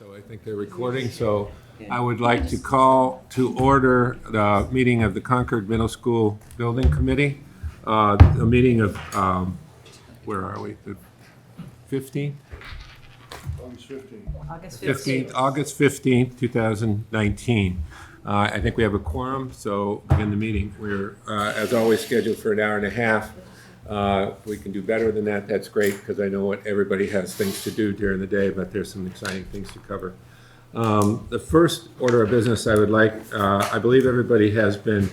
So I think they're recording, so I would like to call to order the meeting of the Concord Middle School Building Committee. A meeting of, where are we, the 15th? August 15th, 2019. I think we have a quorum, so begin the meeting. We're, as always, scheduled for an hour and a half. If we can do better than that, that's great, because I know what everybody has things to do during the day, but there's some exciting things to cover. The first order of business I would like, I believe everybody has been...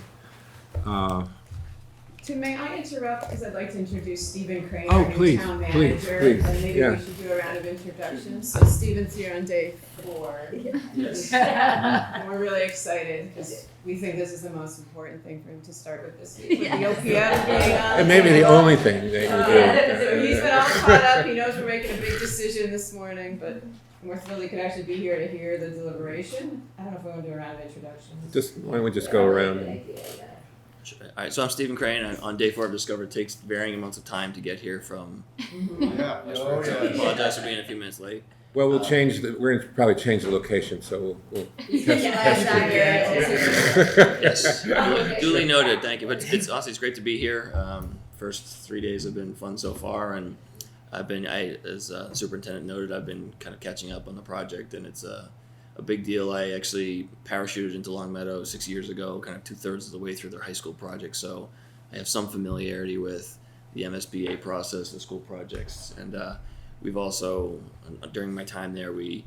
May I interrupt, because I'd like to introduce Stephen Crane, Oh, our new please, town please, manager, please, and maybe yeah. we should do a round of introductions. So Stephen's here on day 4. Yes. And we're really excited, because we think this is the most important thing for him to start with this week, with the OPM being on. It may be the only thing that you So do. he's been all caught up, he knows we're making a big decision this morning, but we're thrilled he could actually be here to hear the deliberation. I don't know if we want to do a round of introductions. Why don't we just go around? And, All right, so I'm Stephen Crane. On day 4, I've discovered it takes varying amounts of time to get here from. I apologize for being a few minutes late. well, we'll change the, we're going to probably change the location, so we'll test it. Yes, duly noted. Thank you. But it's honestly, it's great to be here. First 3 days have been fun so far, and as the superintendent noted, I've been kind of catching up on the project, and it's a big deal. I actually parachuted into Longmeadow 6 years ago, kind of 2/3 of the way through their high school project, so I have some familiarity with the MSBA process and school projects. And we've also, during my time there, we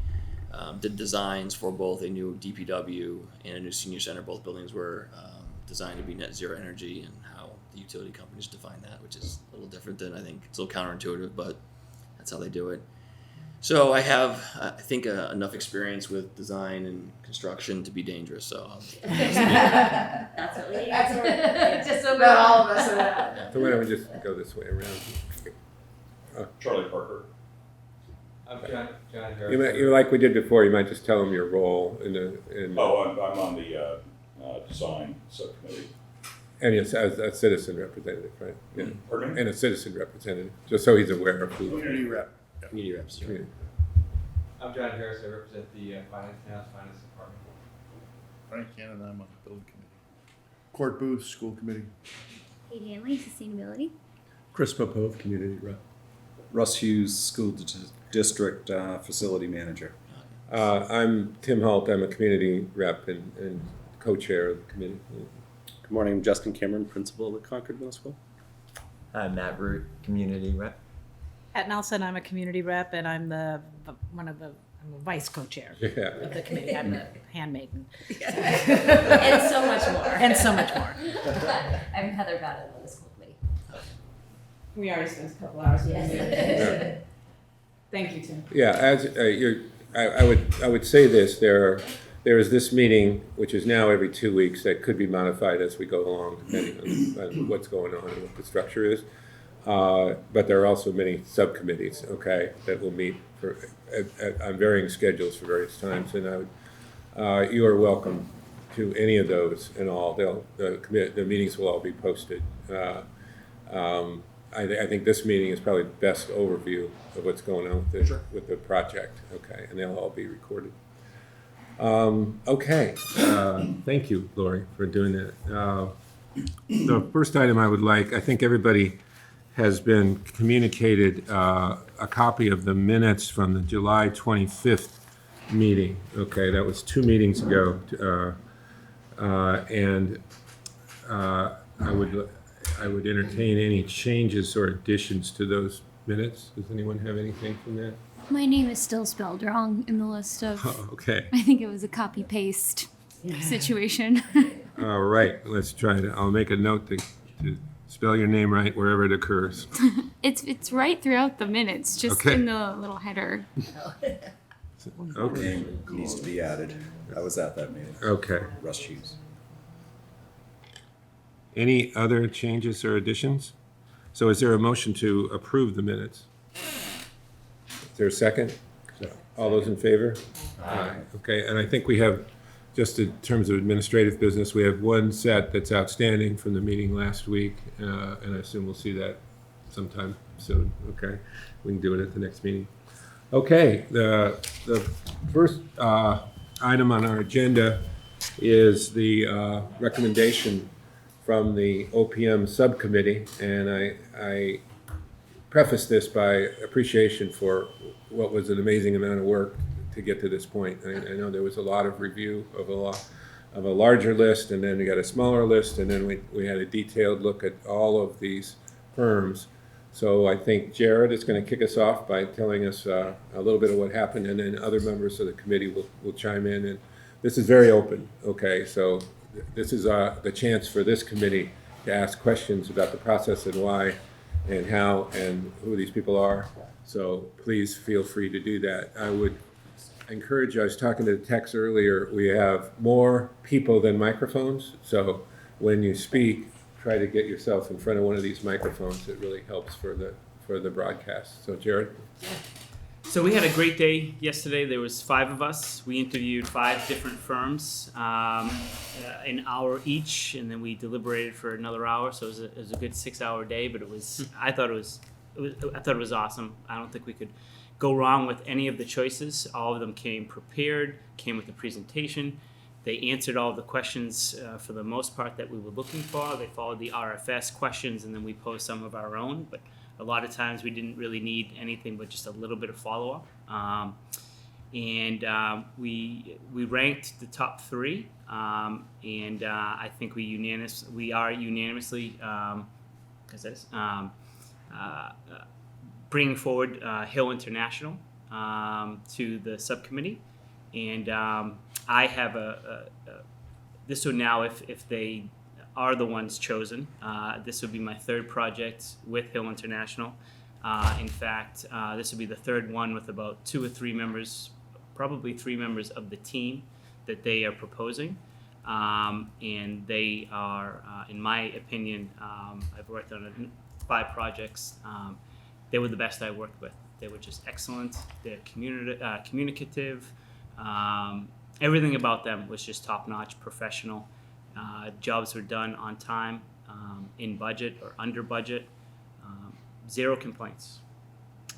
did designs for both a new DPW and a new senior center. Both buildings were designed to be net zero energy, and how the utility companies define that, which is a little different than, I think, it's a little counterintuitive, but that's how they do it. So I have, I think, enough experience with design and construction to be dangerous. So That's what we need. That's what we're, Just so not all of us are that. So why don't we just go this way around? Charlie Parker. I'm John Harris. You like we did before, you might just tell them your role in the, Oh, I'm on the design subcommittee. and yes, as a citizen representative, right? Yeah. Pardon me? And a citizen representative, just so he's aware of who. Community rep. community reps. Yeah. I'm John Harris. I represent the finance department. Frank Cannon, I'm on the building committee. Court Booth, school committee. Kate Hanley, sustainability. Chris Popove, community rep. Russ Hughes, school district facility manager. I'm Tim Holt, I'm a community rep and co-chair of the committee. Good morning, I'm Justin Cameron, principal of the Concord Middle School. I'm Matt Root, community rep. At Nelson, I'm a community rep, and I'm I'm a vice co-chair Yeah. of the committee. I'm the handmaiden. And so much more. And so much more. I'm Heather Bowden on the school committee. We already spent a couple hours with Yes. you. Thank you, Tim. Yeah, as I would say this, there is this meeting, which is now every 2 weeks, that could be modified as we go along, depending on what's going on and what the structure is. But there are also many subcommittees, okay, that will meet on varying schedules for various times, and you are welcome to any of those and all. The meetings will all be posted. I think this meeting is probably the best overview of what's going on with the project, okay, and they'll all be recorded. Okay, thank you, Lori, for doing that. The first item I would like, I think everybody has been communicated a copy of the minutes from the July 25th meeting. Okay, that was 2 meetings ago, and I would entertain any changes or additions to those minutes. Does anyone have anything from that? My name is still spelled wrong in the list of. Oh, okay. I think it was a copy paste situation. All right. Let's try it. I'll make a note to spell your name right wherever it occurs. It's right throughout the minutes, just Okay. in the little header. Okay. Name needs to be added. I was at that meeting. Okay. Russ Hughes. Any other changes or additions? So is there a motion to approve the minutes? Is there a second? All those in favor? Aye. Okay, and I think we have, just in terms of administrative business, we have one set that's outstanding from the meeting last week, and I assume we'll see that sometime soon, okay? We can do it at the next meeting. Okay, the first item on our agenda is the recommendation from the Opm Subcommittee, and I preface this by appreciation for what was an amazing amount of work to get to this point. I know there was a lot of review of a larger list, and then we got a smaller list, and then we had a detailed look at all of these firms. So I think Jared is going to kick us off by telling us a little bit of what happened, and then other members of the committee will chime in. And this is very open, okay? So this is the chance for this committee to ask questions about the process and why and how and who these people are. So please feel free to do that. I would encourage you, I was talking to Tex earlier, we have more people than microphones. So when you speak, try to get yourself in front of one of these microphones. It really helps for the broadcast. So Jared? So we had a great day yesterday. There was 5 of us. We interviewed 5 different firms, an hour each, and then we deliberated for another hour. So it was a good 6-hour day. But I thought it was awesome. I don't think we could go wrong with any of the choices. All of them came prepared, came with a presentation. They answered all of the questions for the most part that we were looking for. They followed the RFS questions, and then we posed some of our own. But a lot of times we didn't really need anything but just a little bit of follow-up. We ranked the top 3, and I think we are unanimously bringing forward Hill International to the subcommittee. And I have this would now, if they are the ones chosen, this would be my 3rd project with Hill International. In fact, this would be the 3rd one with about 2 or 3 members, probably 3 members of the team that they are proposing. And they are, in my opinion, I've worked on 5 projects. They were the best I worked with. They were just excellent. They're communicative. Everything about them was just top-notch, professional. Jobs were done on time, in budget or under budget. 0 complaints.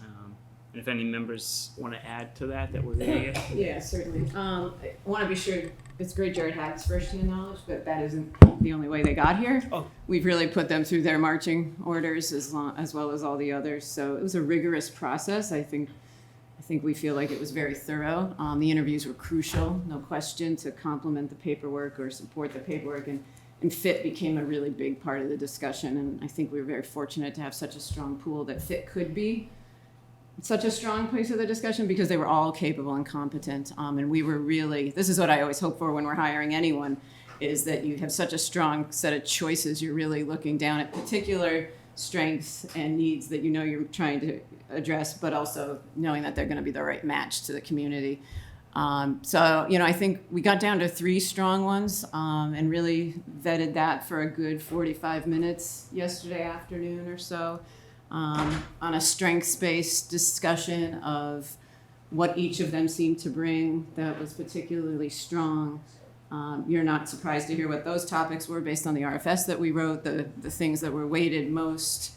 And if any members want to add to that were there. Yeah, certainly. I want to be sure, it's great Jared had his first-hand knowledge, but that isn't the only way they got here. Oh. We've really put them through their marching orders as well as all the others. So it was a rigorous process. I think we feel like it was very thorough. The interviews were crucial, no question, to complement the paperwork or support the paperwork. And fit became a really big part of the discussion. And I think we were very fortunate to have such a strong pool that fit could be such a strong place of the discussion because they were all capable and competent. And we were really, this is what I always hope for when we're hiring anyone, is that you have such a strong set of choices. You're really looking down at particular strengths and needs that you know you're trying to address, but also knowing that they're going to be the right match to the community. So, I think we got down to 3 strong ones and really vetted that for a good 45 minutes yesterday afternoon or so. On a strengths-based discussion of what each of them seemed to bring that was particularly strong. You're not surprised to hear what those topics were based on the RFS that we wrote. The things that were weighted most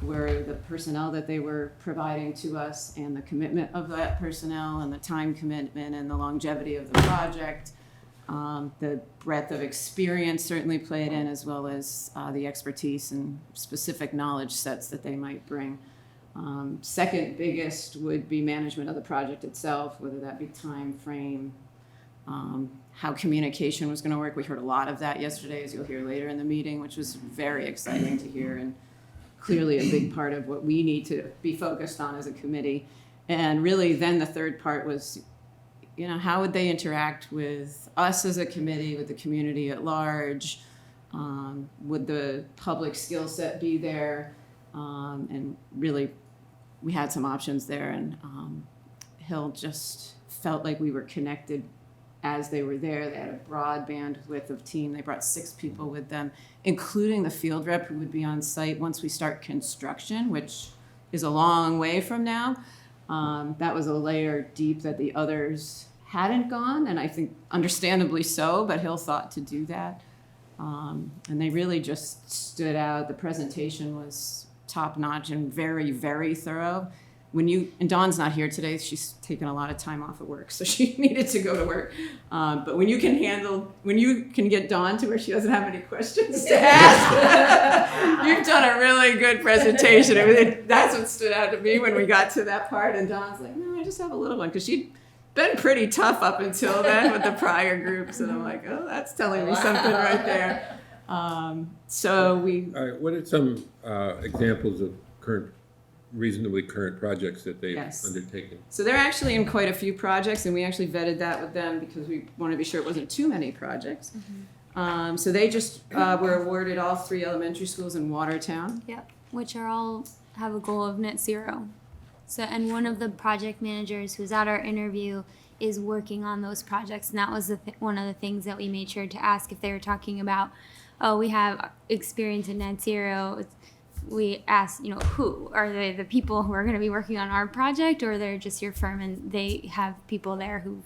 were the personnel that they were providing to us and the commitment of that personnel and the time commitment and the longevity of the project. The breadth of experience certainly played in, as well as the expertise and specific knowledge sets that they might bring. Second biggest would be management of the project itself, whether that be time frame, how communication was going to work. We heard a lot of that yesterday, as you'll hear later in the meeting, which was very exciting to hear and clearly a big part of what we need to be focused on as a committee. And really then the third part was, how would they interact with us as a committee, with the community at large? Would the public skill set be there? And really, we had some options there, and Hill just felt like we were connected as they were there. They had a broad bandwidth of team. They brought 6 people with them, including the field rep who would be on site once we start construction, which is a long way from now. That was a layer deep that the others hadn't gone, and I think understandably so, but Hill thought to do that. And they really just stood out. The presentation was top-notch and very, very thorough. and Dawn's not here today, she's taken a lot of time off of work, so she needed to go to work. But when you can get Dawn to where she doesn't have any questions to ask, you've done a really good presentation. That's what stood out to me when we got to that part, and Dawn's like, no, I just have a little one, because she'd been pretty tough up until then with the prior groups, and I'm like, oh, that's telling me something right there. So we... All right, what are some examples of reasonably current projects that they've undertaken? So they're actually in quite a few projects, and we actually vetted that with them because we wanted to be sure it wasn't too many projects. So they just were awarded all 3 elementary schools in Watertown. Yep, which are all have a goal of net zero. So, and one of the project managers who's at our interview is working on those projects, and that was one of the things that we made sure to ask if they were talking about, oh, we have experience in net zero. We asked, who are they? The people who are going to be working on our project, or they're just your firm and they have people there who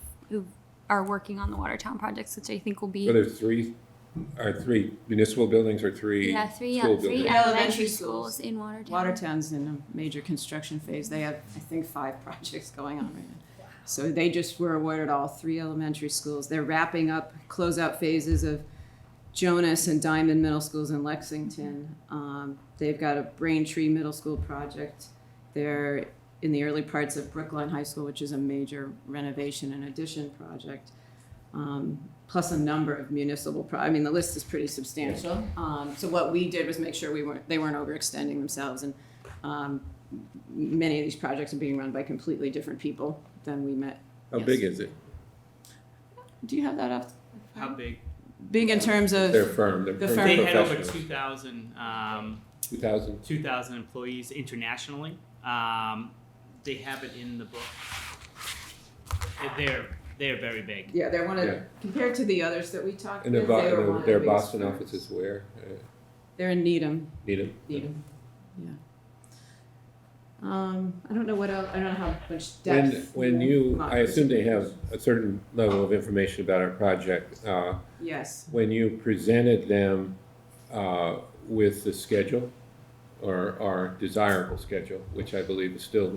are working on the Watertown projects, which I think will be. So there's 3 municipal buildings or 3 three school buildings? elementary schools in Watertown. Watertown's in a major construction phase. They have, I think, 5 projects going on right now. So they just were awarded all 3 elementary schools. They're wrapping up closeout phases of Jonas and Diamond Middle Schools in Lexington. They've got a Braintree Middle School project. They're in the early parts of Brookline High School, which is a major renovation and addition project. Plus a number of municipal the list is pretty substantial. So what we did was make sure they weren't overextending themselves, and many of these projects are being run by completely different people than we met. How big is it? Do you have that up? How big? Big in terms of Their firm. The firm. They had over professionals. 2,000 employees internationally. They have it in the book. They're very big. Yeah, they're one of compared to the others that we talked And with. their Boston offices where? They're in Needham. Needham. Yeah. I don't know what else. I don't know how much depth. I assume they have a certain level of information about our project. Yes. When you presented them with the schedule, or our desirable schedule, which I believe is still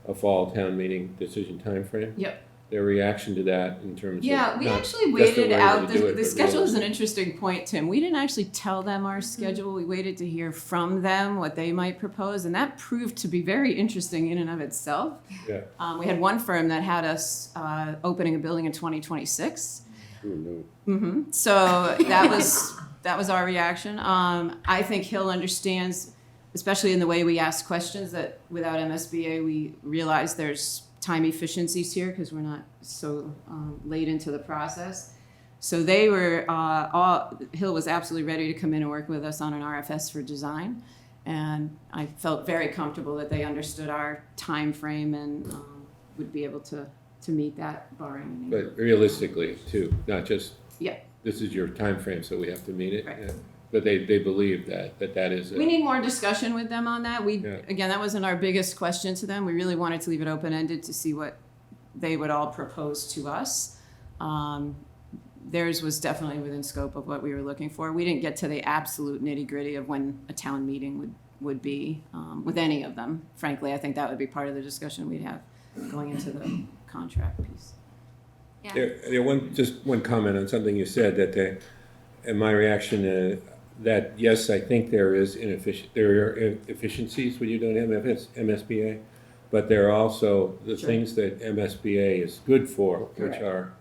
a fall town meeting decision timeframe. Yep. Their reaction to that in terms of we actually waited out the schedule is an interesting point, Tim. We didn't actually tell them our schedule. We waited to hear from them what they might propose, and that proved to be very interesting in and of itself. Yeah. We had one firm that had us opening a building in 2026. Oh, no. Mm-hmm. So that was our reaction. I think Hill understands, especially in the way we ask questions, that without MSBA we realize there's time efficiencies here because we're not so late into the process. So they were, Hill was absolutely ready to come in and work with us on an RFS for design. And I felt very comfortable that they understood our time frame and would be able to meet that barring any. But realistically too, not just, Yeah. this is your time frame, so we have to meet it. Right. Yeah. But they believe that is it. We need more discussion with them on that. Again, that wasn't our biggest question to them. We really wanted to leave it open-ended to see what they would all propose to us. Theirs was definitely within scope of what we were looking for. We didn't get to the absolute nitty-gritty of when a town meeting would be with any of them. Frankly, I think that would be part of the discussion we'd have going into the contract piece. Yeah. Just one comment on something you said and my reaction that yes, I think there are efficiencies when you're doing MSBA, but there are also the things that MSBA is good for, which are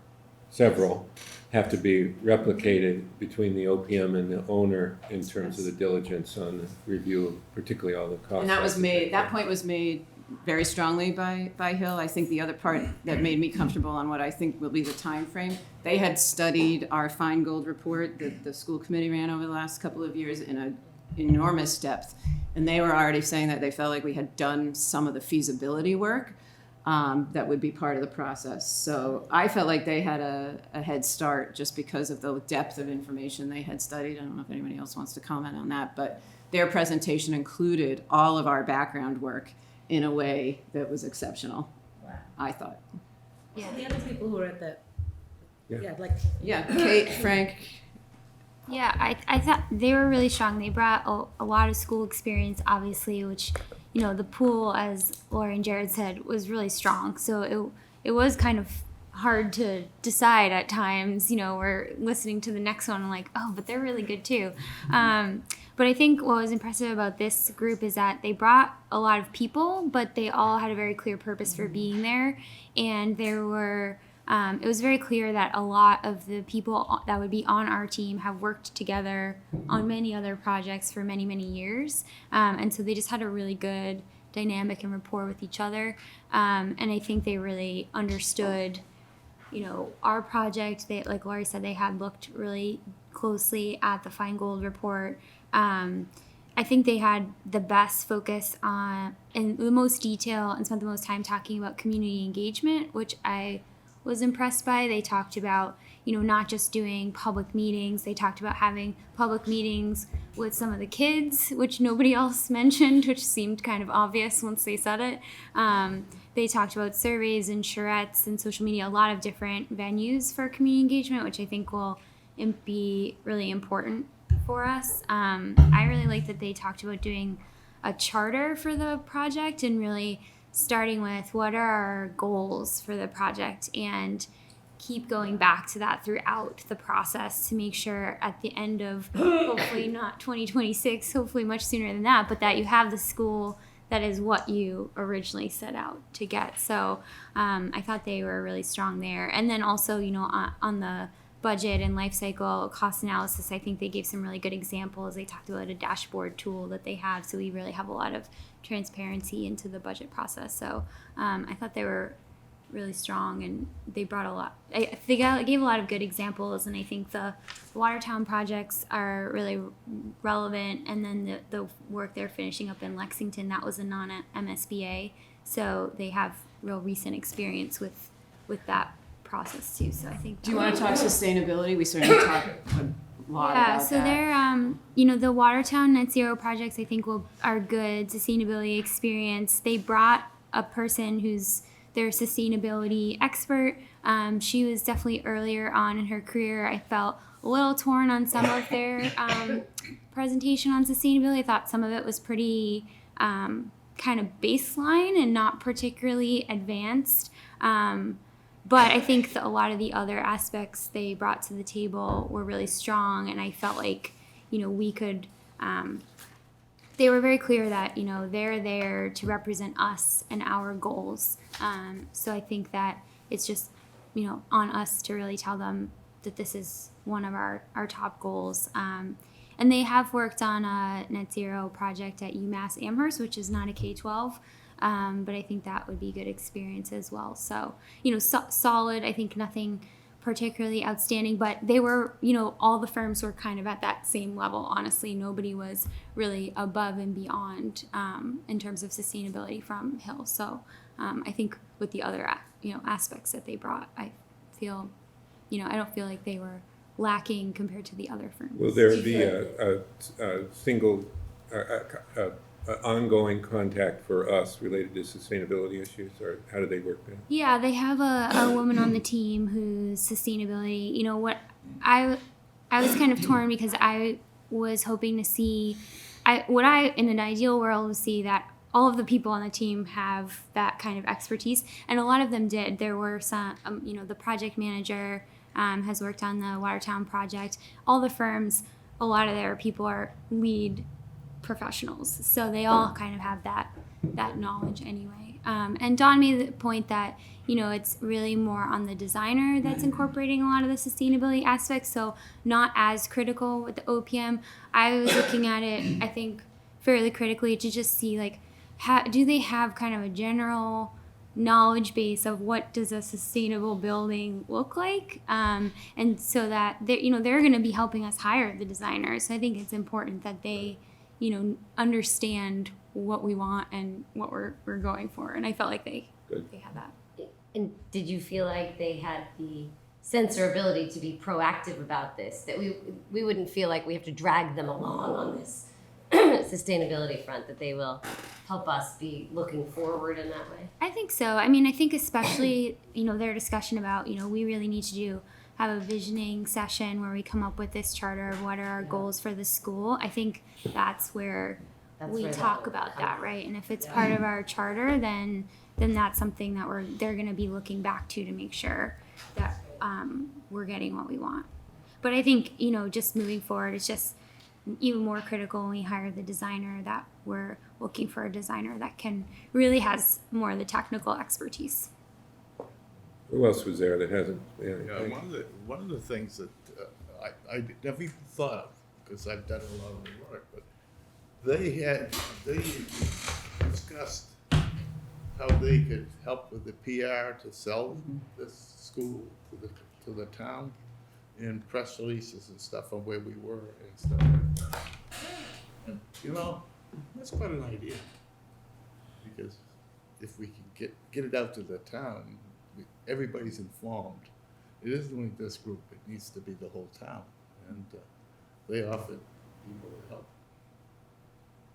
several, have to be replicated between the OPM and the owner in terms of the diligence on the review of particularly all the costs. And that point was made very strongly by Hill. I think the other part that made me comfortable on what I think will be the time frame, they had studied our Feingold report that the school committee ran over the last couple of years in an enormous depth. And they were already saying that they felt like we had done some of the feasibility work that would be part of the process. So I felt like they had a head start just because of the depth of information they had studied. I don't know if anybody else wants to comment on that, but their presentation included all of our background work in a way that was exceptional. Wow. I thought. Yeah. The other people who were at the, Yeah, Kate, Frank. Yeah, I thought they were really strong. They brought a lot of school experience, obviously, which, the pool, as Laura and Jared said, was really strong. So it was kind of hard to decide at times. We're listening to the next one and like, oh, but they're really good too. But I think what was impressive about this group is that they brought a lot of people, but they all had a very clear purpose for being there. And it was very clear that a lot of the people that would be on our team have worked together on many other projects for many, many years. And so they just had a really good dynamic and rapport with each other. And I think they really understood, our project. They, like Laurie said, they had looked really closely at the Feingold report. I think they had the best focus on, in the most detail, and spent the most time talking about community engagement, which I was impressed by. They talked about, not just doing public meetings. They talked about having public meetings with some of the kids, which nobody else mentioned, which seemed kind of obvious once they said it. They talked about surveys and charrettes and social media, a lot of different venues for community engagement, which I think will be really important for us. I really like that they talked about doing a charter for the project and really starting with what are our goals for the project and keep going back to that throughout the process to make sure at the end of hopefully not 2026, hopefully much sooner than that, but that you have the school that is what you originally set out to get. So I thought they were really strong there. And then also, on the budget and life cycle cost analysis, I think they gave some really good examples. They talked about a dashboard tool that they have, so we really have a lot of transparency into the budget process. So I thought they were really strong, and they brought a lot. They gave a lot of good examples, and I think the Watertown projects are really relevant. And then the work they're finishing up in Lexington, that was a non-MSBA, so they have real recent experience with that process too. So I think. Do you want to talk sustainability? We certainly talk a lot about that. Yeah, so they're, the Watertown Net Zero projects I think are good sustainability experience. They brought a person who's their sustainability expert. She was definitely earlier on in her career. I felt a little torn on some of their presentation on sustainability. I thought some of it was pretty kind of baseline and not particularly advanced. But I think that a lot of the other aspects they brought to the table were really strong, and I felt like, we could, they were very clear that, they're there to represent us and our goals. So I think that it's just, on us to really tell them that this is one of our top goals. And they have worked on a net zero project at UMass Amherst, which is not a K-12. But I think that would be a good experience as well. So, solid. I think nothing particularly outstanding, but they were, all the firms were kind of at that same level. Honestly, nobody was really above and beyond in terms of sustainability from Hill. So I think with the other, aspects that they brought, I feel, I don't feel like they were lacking compared to the other firms. Will there be a single ongoing contact for us related to sustainability issues, or how do they work then? Yeah, they have a woman on the team who's sustainability. What I was kind of torn because I was hoping to see, in an ideal world would see that all of the people on the team have that kind of expertise, and a lot of them did. There were some, the project manager has worked on the Watertown project. All the firms, a lot of their people are lead professionals, so they all kind of have that knowledge anyway. And Dawn made the point that it's really more on the designer that's incorporating a lot of the sustainability aspects, so not as critical with the OPM. I was looking at it, I think, fairly critically to just see do they have kind of a general knowledge base of what does a sustainable building look like, and so that they're going to be helping us hire the designers. So I think it's important that they understand what we want and what we're going for. And I felt like they had that. And did you feel like they had the sense or ability to be proactive about this, that we wouldn't feel like we have to drag them along on this sustainability front, that they will help us be looking forward in that way? I think so. I mean, I think especially, their discussion about, we really need to have a visioning session where we come up with this charter of what are our goals for the school. I think that's where That's we where talk that about will that, come right? And if it's part of our charter, then that's something that they're going to be looking back to make sure that we're getting what we want. But I think, you know, just moving forward, it's just even more critical when we hire the designer that we're looking for a designer that really has more of the technical expertise. Who else was there that hasn't? Yeah, one of the things that I never even thought of, because I've done a lot of the work, but they discussed how they could help with the PR to sell this school to the town in press releases and stuff on where we were and stuff like that. And, you know, that's quite an idea. Because if we can get it out to the town, everybody's informed. It isn't only this group, it needs to be the whole town. And they offered people to help.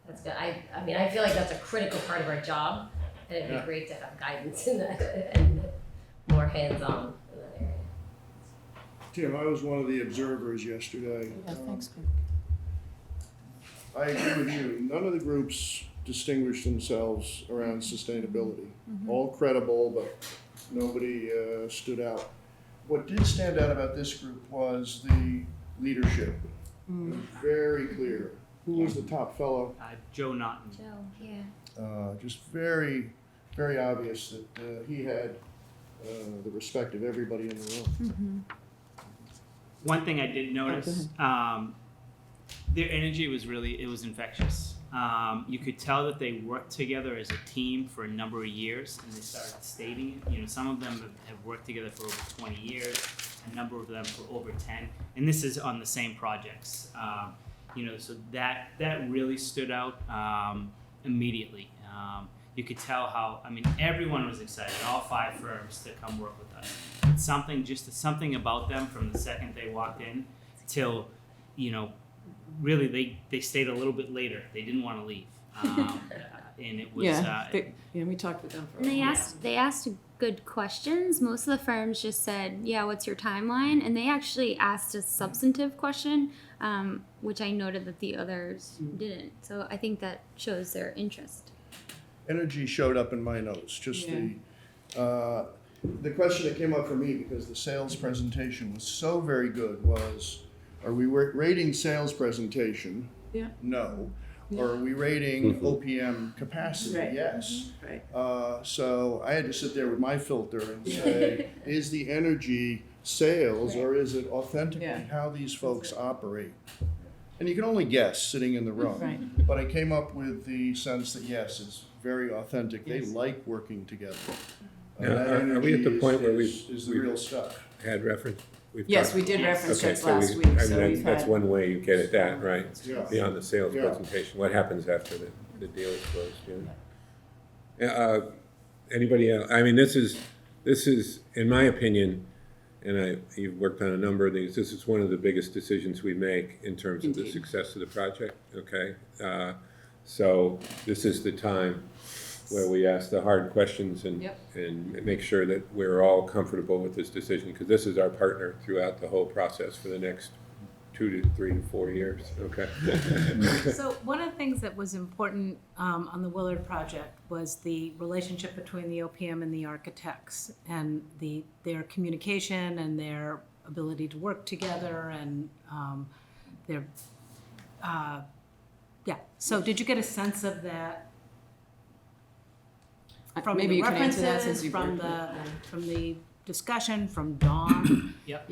That's good. I mean, I feel like that's a critical part of our job, and it'd be Yeah. great to have guidance in that and more hands-on in that area. Tim, I was one of the observers yesterday. Yeah, thanks. I agree with you. None of the groups distinguished themselves around sustainability. All credible, but nobody stood out. What did stand out about this group was the leadership. It was very clear. Who was the top fellow? Joe Naughton. Joe, yeah. Just very, very obvious that he had the respect of everybody in the room. One thing I did notice, their energy was it was infectious. You could tell that they worked together as a team for a number of years, and they started stating it. You know, some of them have worked together for over 20 years, a number of them for over 10, and this is on the same projects. You know, so that really stood out immediately. You could tell how, I mean, everyone was excited, all 5 firms to come work with us. It's something about them from the second they walked in till, you know, really they stayed a little bit later. They didn't want to leave. And it was, we talked with them for And they asked good questions. Most of the firms just said, yeah, what's your timeline? And they actually asked a substantive question, which I noted that the others didn't. So I think that shows their interest. Energy showed up in my notes. Just the question that came up for me, because the sales presentation was so very good, was, are we rating sales presentation? Yeah. No. Or are we rating OPM capacity? Right. Yes. Right. So I had to sit there with my filter and say, is the energy sales or is it authentically how these folks operate? And you can only guess sitting in the room. Right. But I came up with the sense that yes, it's very authentic. They like working together. Now, That are we at the energy point where is the real stuff. had reference? Yes, we did reference checks last week. I So mean, we've that's had, one way you get at that, right? Yeah. Beyond the sales Yeah. presentation, what happens after the deal is closed? Yeah. Anybody else? I mean, this is, in my opinion, and you've worked on a number of these. This is one of the biggest decisions we make in terms of the success of the project. Okay, so this is the time where we ask the hard questions and make sure that we're all comfortable with this decision, because this is our partner throughout the whole process for the next 2 to 3 to 4 years. Okay. So one of the things that was important on the Willard project was the relationship between the OPM and the architects, and their communication and their ability to work together, and their So did you get a sense of that? From maybe the you can answer that references, since you've from worked with the discussion, from Dawn? Yep.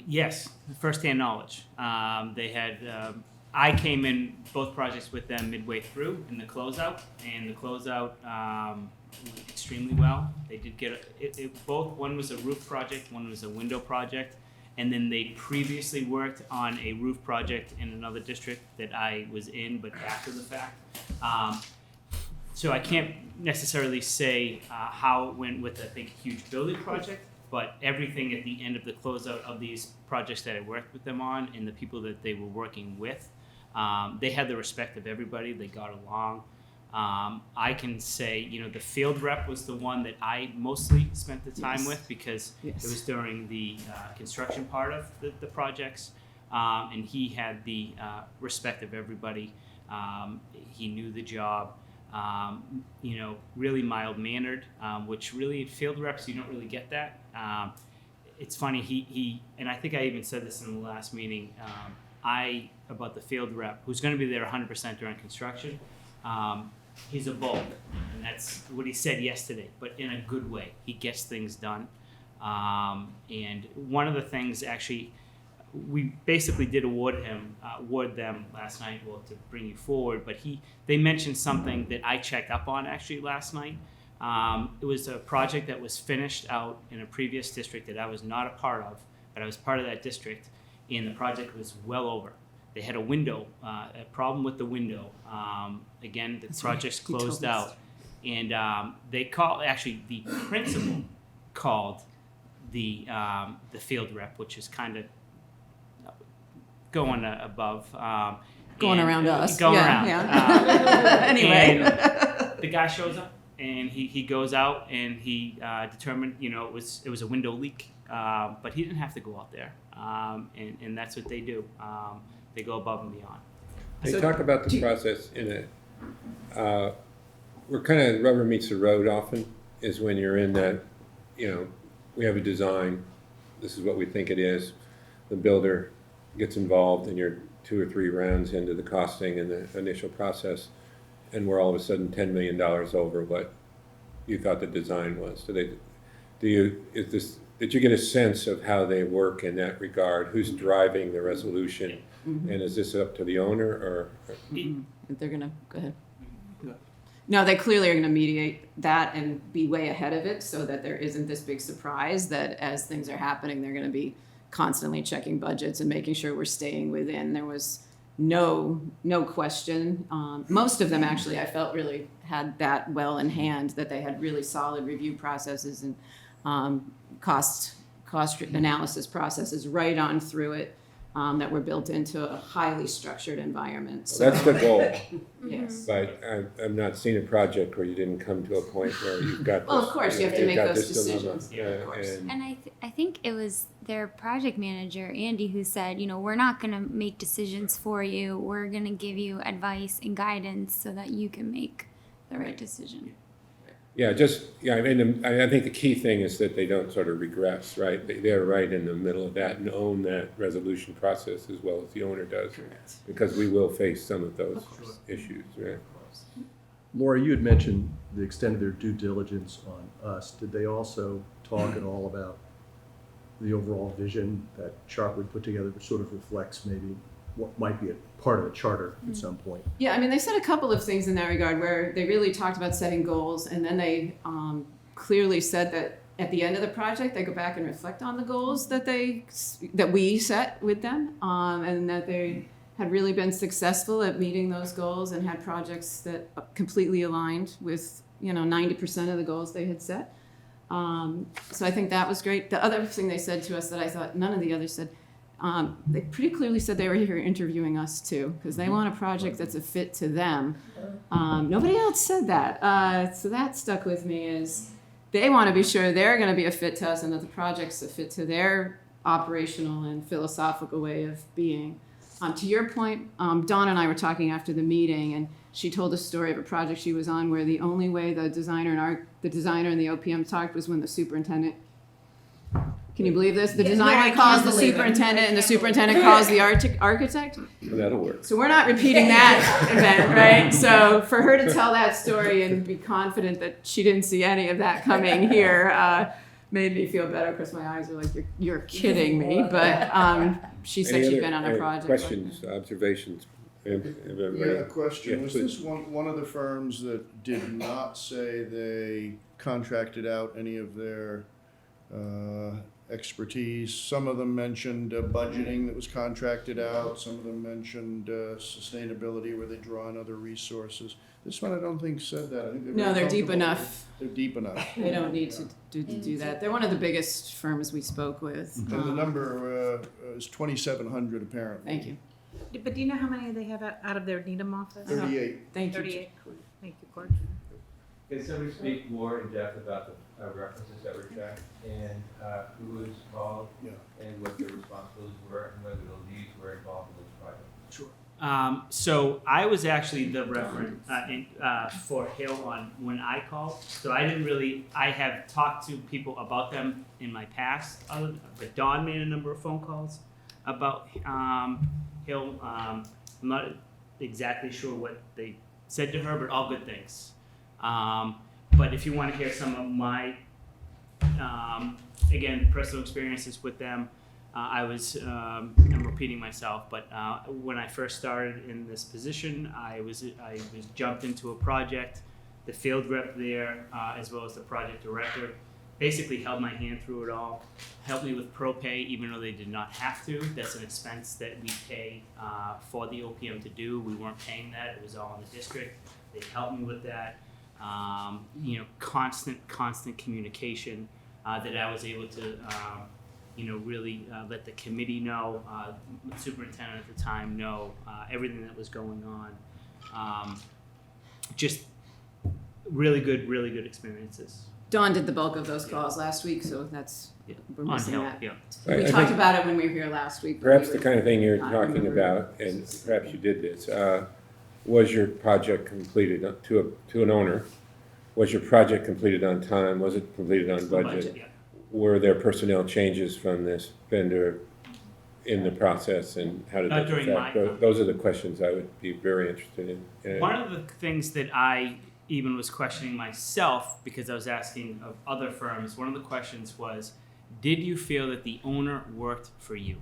Yes, firsthand knowledge. They had. I came in both projects with them midway through in the closeout, and the closeout went extremely well. They did get both. One was a roof project, one was a window project, and then they previously worked on a roof project in another district that I was in, but after the fact. So I can't necessarily say how it went with a big, huge building project, but everything at the end of the closeout of these projects that I worked with them on and the people that they were working with, they had the respect of everybody. They got along. I can say, the field rep was the one that I mostly spent the time with, because it was during the construction part of the projects. and he had the respect of everybody. He knew the job. Really mild-mannered, which really field reps, you don't really get that. It's funny, he and I think I even said this in the last meeting, about the field rep, who's going to be there 100% during construction. He's a bulk, and that's what he said yesterday, but in a good way. He gets things done. And one of the things, actually, we basically did award them last night, well, to bring you forward, but they mentioned something that I checked up on actually last night. It was a project that was finished out in a previous district that I was not a part of, but I was part of that district, and the project was well over. They had a window, a problem with the window. Again, the project's closed out. And they actually the principal called the field rep, which is kind of going above. Going around us. Going around. Yeah. Anyway. And the guy shows up, and he goes out, and he determined, it was a window leak. But he didn't have to go out there. And that's what they do. They go above and beyond. They talk about the process in it. Where kind of rubber meets the road often is when you're in that, we have a design, this is what we think it is. The builder gets involved and you're 2 or 3 rounds into the costing and the initial process, and we're all of a sudden $10 million over what you thought the design was. Did you get a sense of how they work in that regard? Who's driving the resolution? Mm-hmm. And is this up to the owner or? They're gonna, go ahead. No, they clearly are gonna mediate that and be way ahead of it so that there isn't this big surprise that as things are happening, they're gonna be constantly checking budgets and making sure we're staying within. There was no question. Most of them actually, I felt really had that well in hand, that they had really solid review processes and cost analysis processes right on through it. That were built into a highly structured environment. So, that's the goal. Yes. But I've not seen a project where you didn't come to a point where you've got. Well, of course, you have to make those decisions. Of course. And I think it was their project manager, Andy, who said, we're not going to make decisions for you. We're going to give you advice and guidance so that you can make the right decision. I think the key thing is that they don't sort of regress, right? They're right in the middle of that and own that resolution process as well as the owner does. Correct. Because we will face some of those issues, right? Laura, you had mentioned the extent of their due diligence on us. Did they also talk at all about the overall vision that chart we put together, which sort of reflects maybe what might be a part of the charter at some point? Yeah, they said a couple of things in that regard where they really talked about setting goals, and then they clearly said that at the end of the project they go back and reflect on the goals that we set with them, and that they had really been successful at meeting those goals and had projects that completely aligned with 90% of the goals they had set. So I think that was great. The other thing they said to us that I thought none of the others said, they pretty clearly said they were here interviewing us too, because they want a project that's a fit to them. Nobody else said that. So that stuck with me, is they want to be sure they're going to be a fit to us and that the project's a fit to their operational and philosophical way of being. To your point, Dawn and I were talking after the meeting, and she told a story of a project she was on where the only way the designer and the OPM talked was when the superintendent. Can you believe this? The designer calls the superintendent, and the superintendent calls the architect. That'll work. So we're not repeating that event, right? So for her to tell that story and be confident that she didn't see any of that coming here made me feel better, because my eyes are like, you're kidding me. But she said she'd been on a project. Questions, observations? Yeah, a question. Was this one of the firms that did not say they contracted out any of their expertise? Some of them mentioned budgeting that was contracted out. Some of them mentioned sustainability, where they draw on other resources. This one I don't think said that. I think they're deep enough. They're deep enough. They don't need to do that. They're one of the biggest firms we spoke with. And the number is 2,700 apparently. Thank you. But do you know how many they have out of their Needham office? 38. Thank you. 38. Thank you, Court. Can somebody speak more in depth about the references that were checked and who was involved and what their responsibilities were and whether the leads were involved in this project? Sure. So I was actually the referent for Hill on when I called. So I didn't really, I have talked to people about them in my past, but Dawn made a number of phone calls about Hill. I'm not exactly sure what they said to her, but all good things. But if you want to hear some of my, again, personal experiences with them, I'm repeating myself, but when I first started in this position, I was jumped into a project. The field rep there, as well as the project director, basically held my hand through it all, helped me with pro pay, even though they did not have to. That's an expense that we pay for the OPM to do. We weren't paying that; it was all in the district. They helped me with that. Constant communication that I was able to. Really let the committee know, the superintendent at the time know everything that was going on. Just really good experiences. Dawn did the bulk of those calls last week, so that's, we're missing that. Yeah. Right, We I talked think about it when we were here last week. but Perhaps we the were kind of thing you're not talking remembering. about, and perhaps you did this, was your project completed to an owner? Was your project completed on time? Was it completed on budget? Yeah. Were there personnel changes from this vendor in the process, and how did Not that during affect? my- Those are the questions I would be very interested in. And One of the things that I even was questioning myself, because I was asking of other firms, one of the questions was, did you feel that the owner worked for you?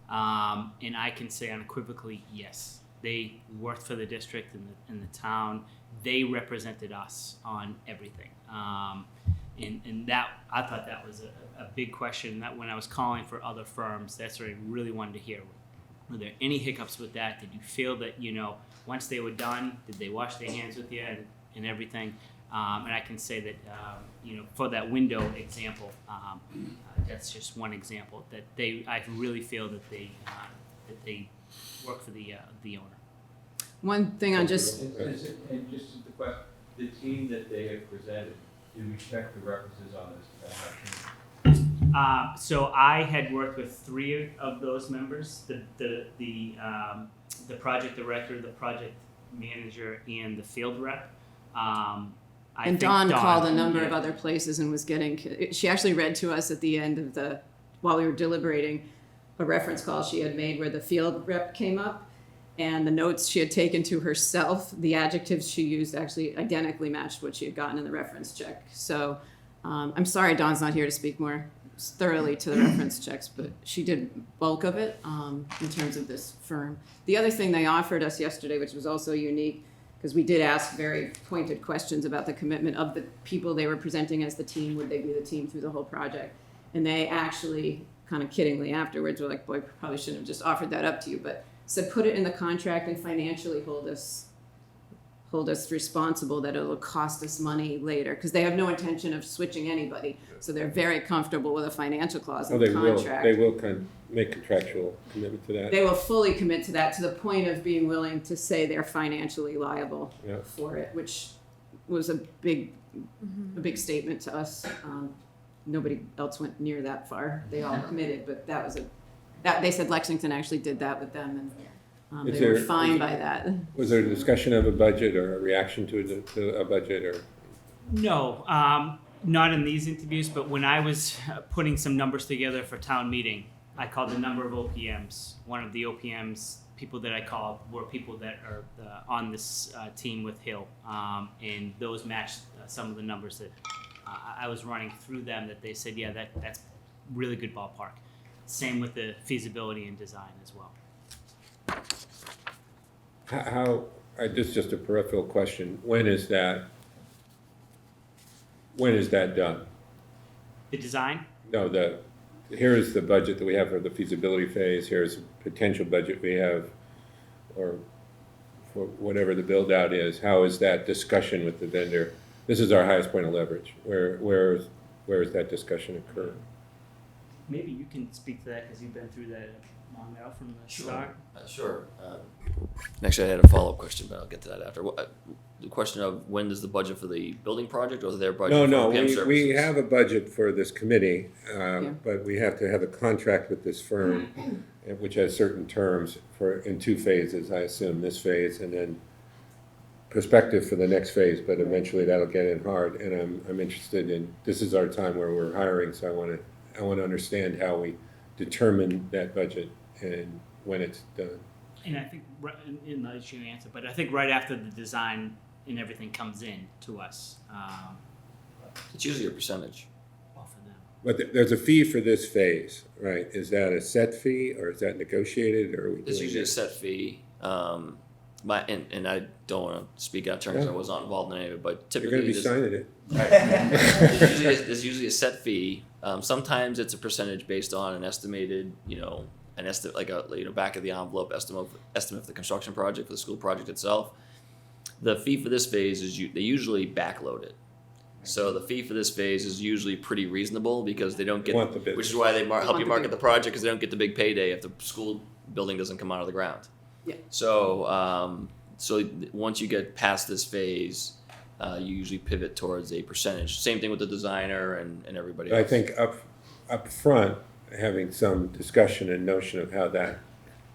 And I can say unequivocally, yes. They worked for the district and the town. They represented us on everything. And that, I thought that was a big question, that when I was calling for other firms, that's what I really wanted to hear. Were there any hiccups with that? Did you feel that, once they were done, did they wash their hands with you and everything? And I can say that, for that window example, that's just one example, that I really feel that they work for the owner. One thing on just, And just the question, the team that they have presented, did we check the references on this? So I had worked with 3 of those members: the project director, the project manager, and the field rep. and Dawn called a number of other places and was getting, she actually read to us at the end of while we were deliberating, a reference call she had made where the field rep came up, and the notes she had taken to herself, the adjectives she used actually identically matched what she had gotten in the reference check. So I'm sorry Dawn's not here to speak more thoroughly to the reference checks, but she did bulk of it in terms of this firm. The other thing they offered us yesterday, which was also unique, because we did ask very pointed questions about the commitment of the people they were presenting as the team. Would they be the team through the whole project? And they actually, kind of kiddingly afterwards, were like, boy, probably shouldn't have just offered that up to you, but said put it in the contract and financially hold us responsible, that it'll cost us money later, because they have no intention of switching anybody. So they're very comfortable with a financial clause in the contract. They will kind of make contractual commitment to that. They will fully commit to that, to the point of being willing to say they're financially liable for it, which was a big statement to us. Nobody else went near that far. They all committed, but that was they said Lexington actually did that with them, and they were fine by that. Was there a discussion of a budget or a reaction to a budget, or? No, not in these interviews, but when I was putting some numbers together for town meeting, I called a number of OPMs. One of the OPMs people that I called were people that are on this team with Hill, and those matched some of the numbers that I was running through them, that they said, yeah, that's really good ballpark. Same with the feasibility and design as well. This is just a peripheral question. When is that done? The design? No, here is the budget that we have for the feasibility phase. Here's a potential budget we have, or for whatever the build out is. How is that discussion with the vendor? This is our highest point of leverage. Where is that discussion occurring? Maybe you can speak to that, because you've been through that long now from the start. Sure. Actually, I had a follow-up question, but I'll get to that after. the question of when does the budget for the building project or their budget No, for no, OPM we services? have a budget for this committee, Yeah. but we have to have a contract with this firm, which has certain terms in 2 phases, I assume, this phase and then perspective for the next phase, but eventually that'll get in hard, and I'm interested in, this is our time where we're hiring, so I want to understand how we determine that budget and when it's done. And I think, in the issue answer, but I think right after the design and everything comes in to us, It's usually a percentage. well, for them. But there's a fee for this phase, right? Is that a set fee, or is that negotiated, or are we There's doing usually a it? set fee. And I don't want to speak out of turn because I was not involved in any of it, but You're typically gonna be there's- signing it. there's usually a set fee. Sometimes it's a percentage based on an estimated, an estimate, like a back of the envelope estimate of the construction project for the school project itself. The fee for this phase is they usually backload it. So the fee for this phase is usually pretty reasonable because they don't get, Want the business. which is why they help Want you the market big- the project because they don't get the big payday if the school building doesn't come out of the ground. Yeah. So once you get past this phase, you usually pivot towards a percentage. Same thing with the designer and everybody else. I think up front, having some discussion and notion of how that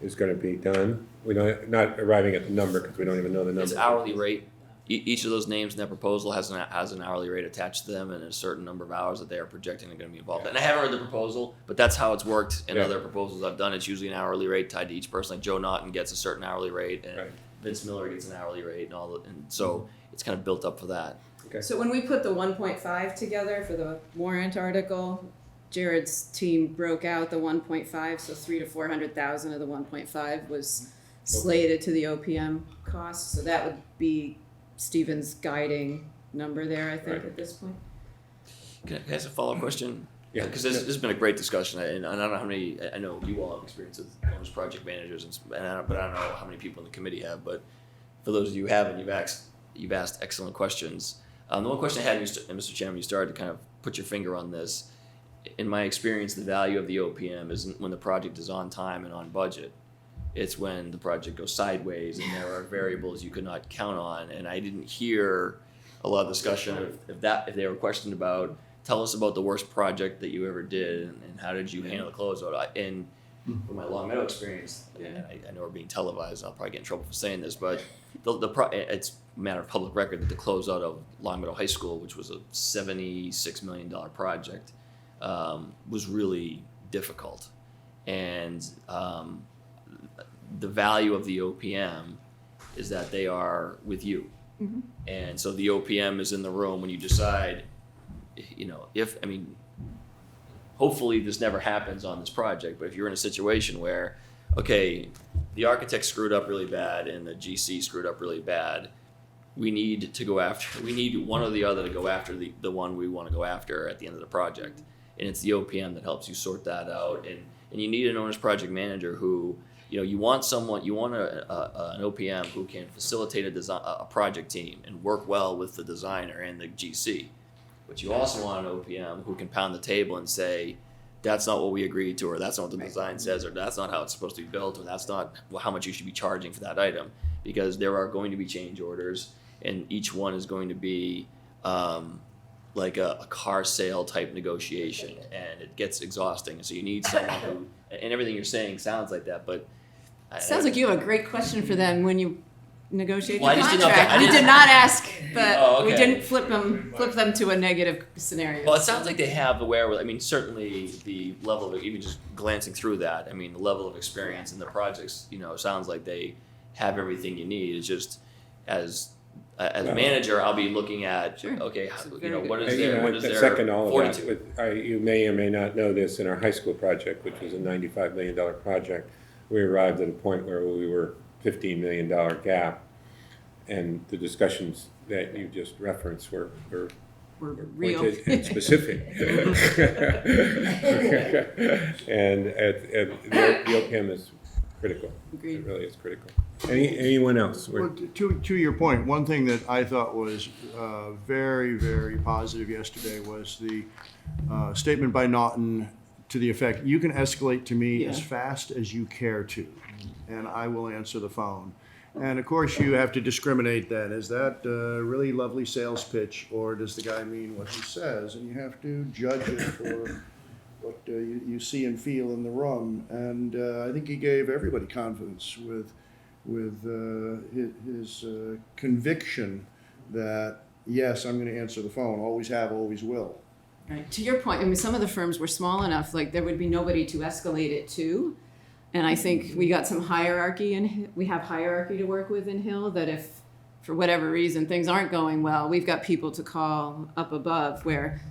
is gonna be done. Not arriving at the number, because we don't even know the number. It's hourly rate. Each of those names in that proposal has an hourly rate attached to them and a certain number of hours that they are projecting are going to be involved. And I haven't read the proposal, but that's how it's worked in other proposals I've done. It's usually an hourly rate tied to each person. Like Joe Naughton gets a certain hourly rate, and Vince Miller gets an hourly rate, and so it's kind of built up for that. Okay. So when we put the 1.5 together for the warrant article, Jared's team broke out the 1.5, so 300,000 to 400,000 of the 1.5 was slated to the OPM costs. So that would be Stephen's guiding number there, I think, at this point. Can I ask a follow-up question? Yeah. Because this has been a great discussion, and I don't know how many. I know you all have experience with owners, project managers, but I don't know how many people in the committee have. But for those of you who haven't, you've asked excellent questions. The one question I had, Mr. Chairman, you started to kind of put your finger on this. In my experience, the value of the OPM isn't when the project is on time and on budget. It's when the project goes sideways and there are variables you could not count on. And I didn't hear a lot of discussion if they were questioned about, tell us about the worst project that you ever did and how did you handle the closeout. And from my Long Meadow experience, and I know we're being televised, I'll probably get in trouble for saying this, but it's a matter of public record that the closeout of Long Meadow High School, which was a $76 million project, was really difficult. And the value of the OPM is that they are with you. Mm-hmm. And so the OPM is in the room when you decide, hopefully this never happens on this project, but if you're in a situation where, okay, the architect screwed up really bad and the GC screwed up really bad, we need one or the other to go after the one we want to go after at the end of the project. And it's the OPM that helps you sort that out. And you need an owner's project manager who, you want an OPM who can facilitate a project team and work well with the designer and the GC. But you also want an OPM who can pound the table and say, that's not what we agreed to, or that's not what the design says, or that's not how it's supposed to be built, or that's not how much you should be charging for that item. Because there are going to be change orders, and each one is going to be like a car sale type negotiation, and it gets exhausting. So you need someone who, and everything you're saying sounds like that, but Sounds like you have a great question for them when you negotiate Well, I the just didn't know contract. if- I We didn't- did not ask, but Oh, okay. we didn't flip them to a negative scenario. Well, it sounds like they have the wherewithal. I mean, certainly the level of, even just glancing through that, I mean, the level of experience in the projects, sounds like they have everything you need. It's just as a manager, I'll be looking at, okay, what is their Second all of fortitude? that, you may or may not know this, in our high school project, which was a $95 million project, we arrived at a point where we were $15 million gap, and the discussions that you just referenced were real pointed and specific. And the OPM is critical. Agreed. It really is critical. Anyone else? Well, to your point, one thing that I thought was very, very positive yesterday was the statement by Naughton to the effect, you can escalate to me as fast as you care to, and I will answer the phone. And of course, you have to discriminate then. Is that a really lovely sales pitch, or does the guy mean what he says? And you have to judge it for what you see and feel in the room. And I think he gave everybody confidence with his conviction that, yes, I'm going to answer the phone, always have, always will. Right. To your point, I mean, some of the firms were small enough, like there would be nobody to escalate it to. And I think we got some hierarchy, and we have hierarchy to work with in Hill, that if for whatever reason things aren't going well, we've got people to call up above, where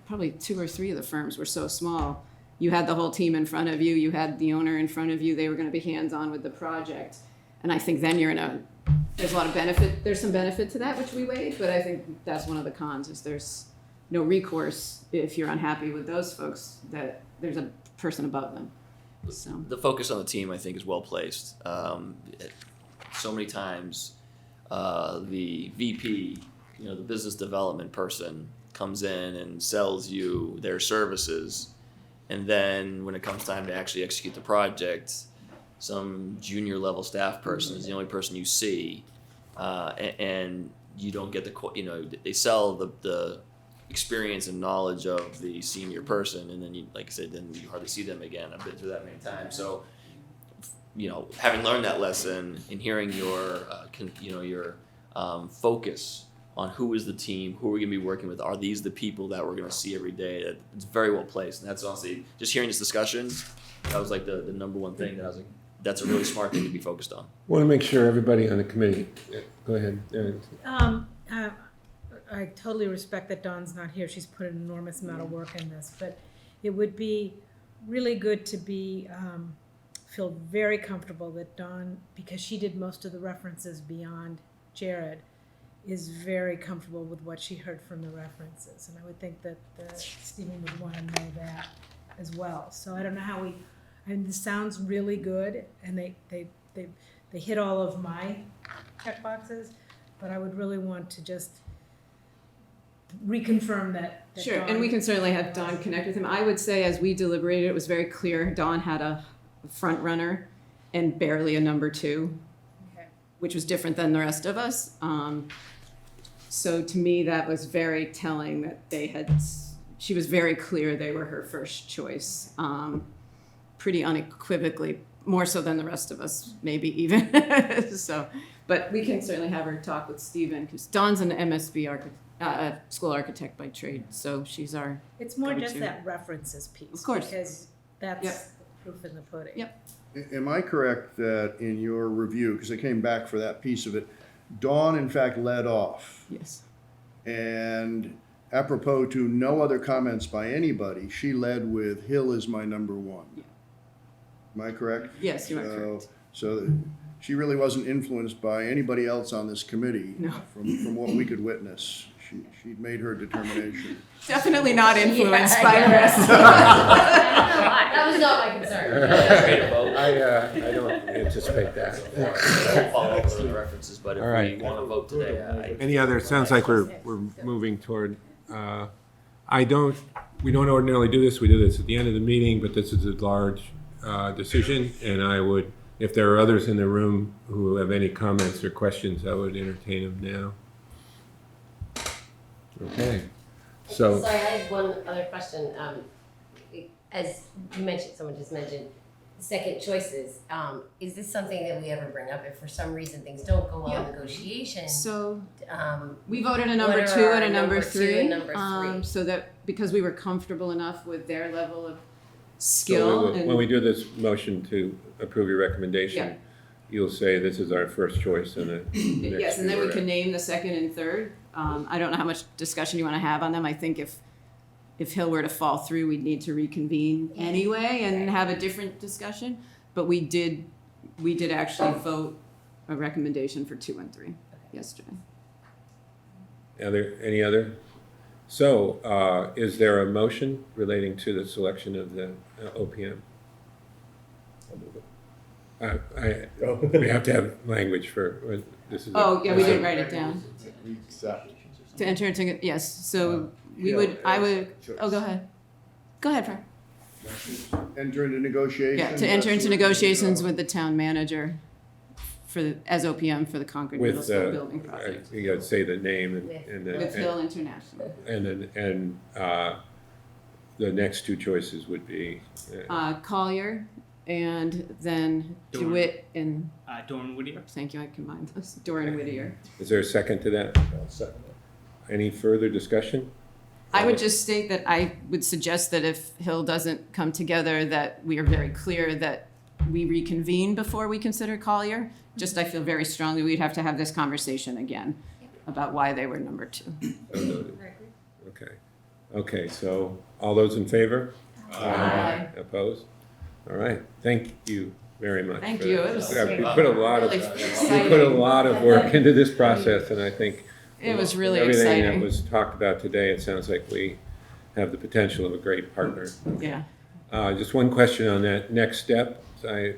probably 2 or 3 of the firms were so small. You had the whole team in front of you, you had the owner in front of you, they were going to be hands-on with the project. And I think then there's a lot of benefit, there's some benefit to that, which we weighed, but I think that's one of the cons, is there's no recourse if you're unhappy with those folks, that there's a person above them. So the focus on the team, I think, is well placed. So many times, the VP, the business development person, comes in and sells you their services, and then when it comes time to actually execute the project, some junior level staff person is the only person you see, and you don't get they sell the experience and knowledge of the senior person, and then you, like I said, then you hardly see them again. I've been through that many times. So, having learned that lesson and hearing your focus on who is the team, who we're going to be working with, are these the people that we're going to see every day? It's very well placed, and that's honestly, just hearing this discussion, that was like the number one thing that I was like, that's a really smart thing to be focused on. Want to make sure everybody on the committee, go ahead. I totally respect that Dawn's not here. She's put an enormous amount of work in this, but it would be really good to feel very comfortable that Dawn, because she did most of the references beyond Jared, is very comfortable with what she heard from the references. And I would think that Stephen would want to know that as well. So I don't know how this sounds really good, and they hit all of my check boxes, but I would really want to just reconfirm that sure, Dawn, and we can certainly have Dawn connect with him. I would say, as we deliberated, it was very clear Dawn had a front runner and barely a number 2, okay. which was different than the rest of us. So to me, that was very telling that she was very clear they were her first choice, pretty unequivocally, more so than the rest of us, maybe even. So, but we can certainly have her talk with Stephen, because Dawn's an MSB school architect by trade, so she's our It's more just go-to. that references piece. Of course. Because that's Yep. proof in the pudding. Yep. Am I correct that in your review, because I came back for that piece of it, Dawn in fact led off? Yes. And apropos to no other comments by anybody, she led with Hill is my number 1. Yeah. Am I correct? Yes, you are correct. So she really wasn't influenced by anybody else on this committee. No. From what we could witness. She made her determination. Definitely not influenced by the rest. That was not my concern. I don't anticipate that. We'll follow up with the references, but if All right. we want to vote today, Any other, sounds like we're moving toward, we don't ordinarily do this, we do this at the end of the meeting, but this is a large decision, and I would, if there are others in the room who have any comments or questions, I would entertain them now. Okay, so. Sorry, I had one other question. As you mentioned, someone just mentioned second choices. Is this something that we ever bring up if for some reason things don't go well in negotiation? So we what voted a number are 2 our and a number number 3. two and number three? So that, because we were comfortable enough with their level of So skill. when we do this motion to approve your recommendation, Yeah. you'll say this is our first choice and the Yes, and then we can name the second and third. I don't know how much discussion you want to have on them. I think if Hill were to fall through, we'd need to reconvene anyway and have a different discussion. But we did actually vote a recommendation for 2 and 3 yesterday. Any other? So, is there a motion relating to the selection of the OPM? We have to have language for this. Oh, yeah, we didn't write it down. Accept. To enter into, yes, so go ahead. Go ahead, Frank. Enter into negotiations? Yeah, to enter into negotiations with the town manager as OPM for the Concord Middle with, School building project. you gotta say the name and With then, Hill International. and the next two choices would be, Collier and then Dorn. DeWitt and, Dorn Whittier. thank you, I combined those, Doran Whittier. is there a second to that? Any further discussion? I would just state that I would suggest that if Hill doesn't come together, that we are very clear that we reconvene before we consider Collier. Just, I feel very strongly we'd have to have this conversation again about why they were number 2. So noted. Okay. Okay, so all those in favor? Aye. Opposed? All right, thank you very much. Thank for you. that. It was We put a lot of, really we exciting. put a lot of work into this process, and I think It was really everything that exciting. was talked about today, it sounds like we have the potential of a great partner. Yeah. Just one question on that next step.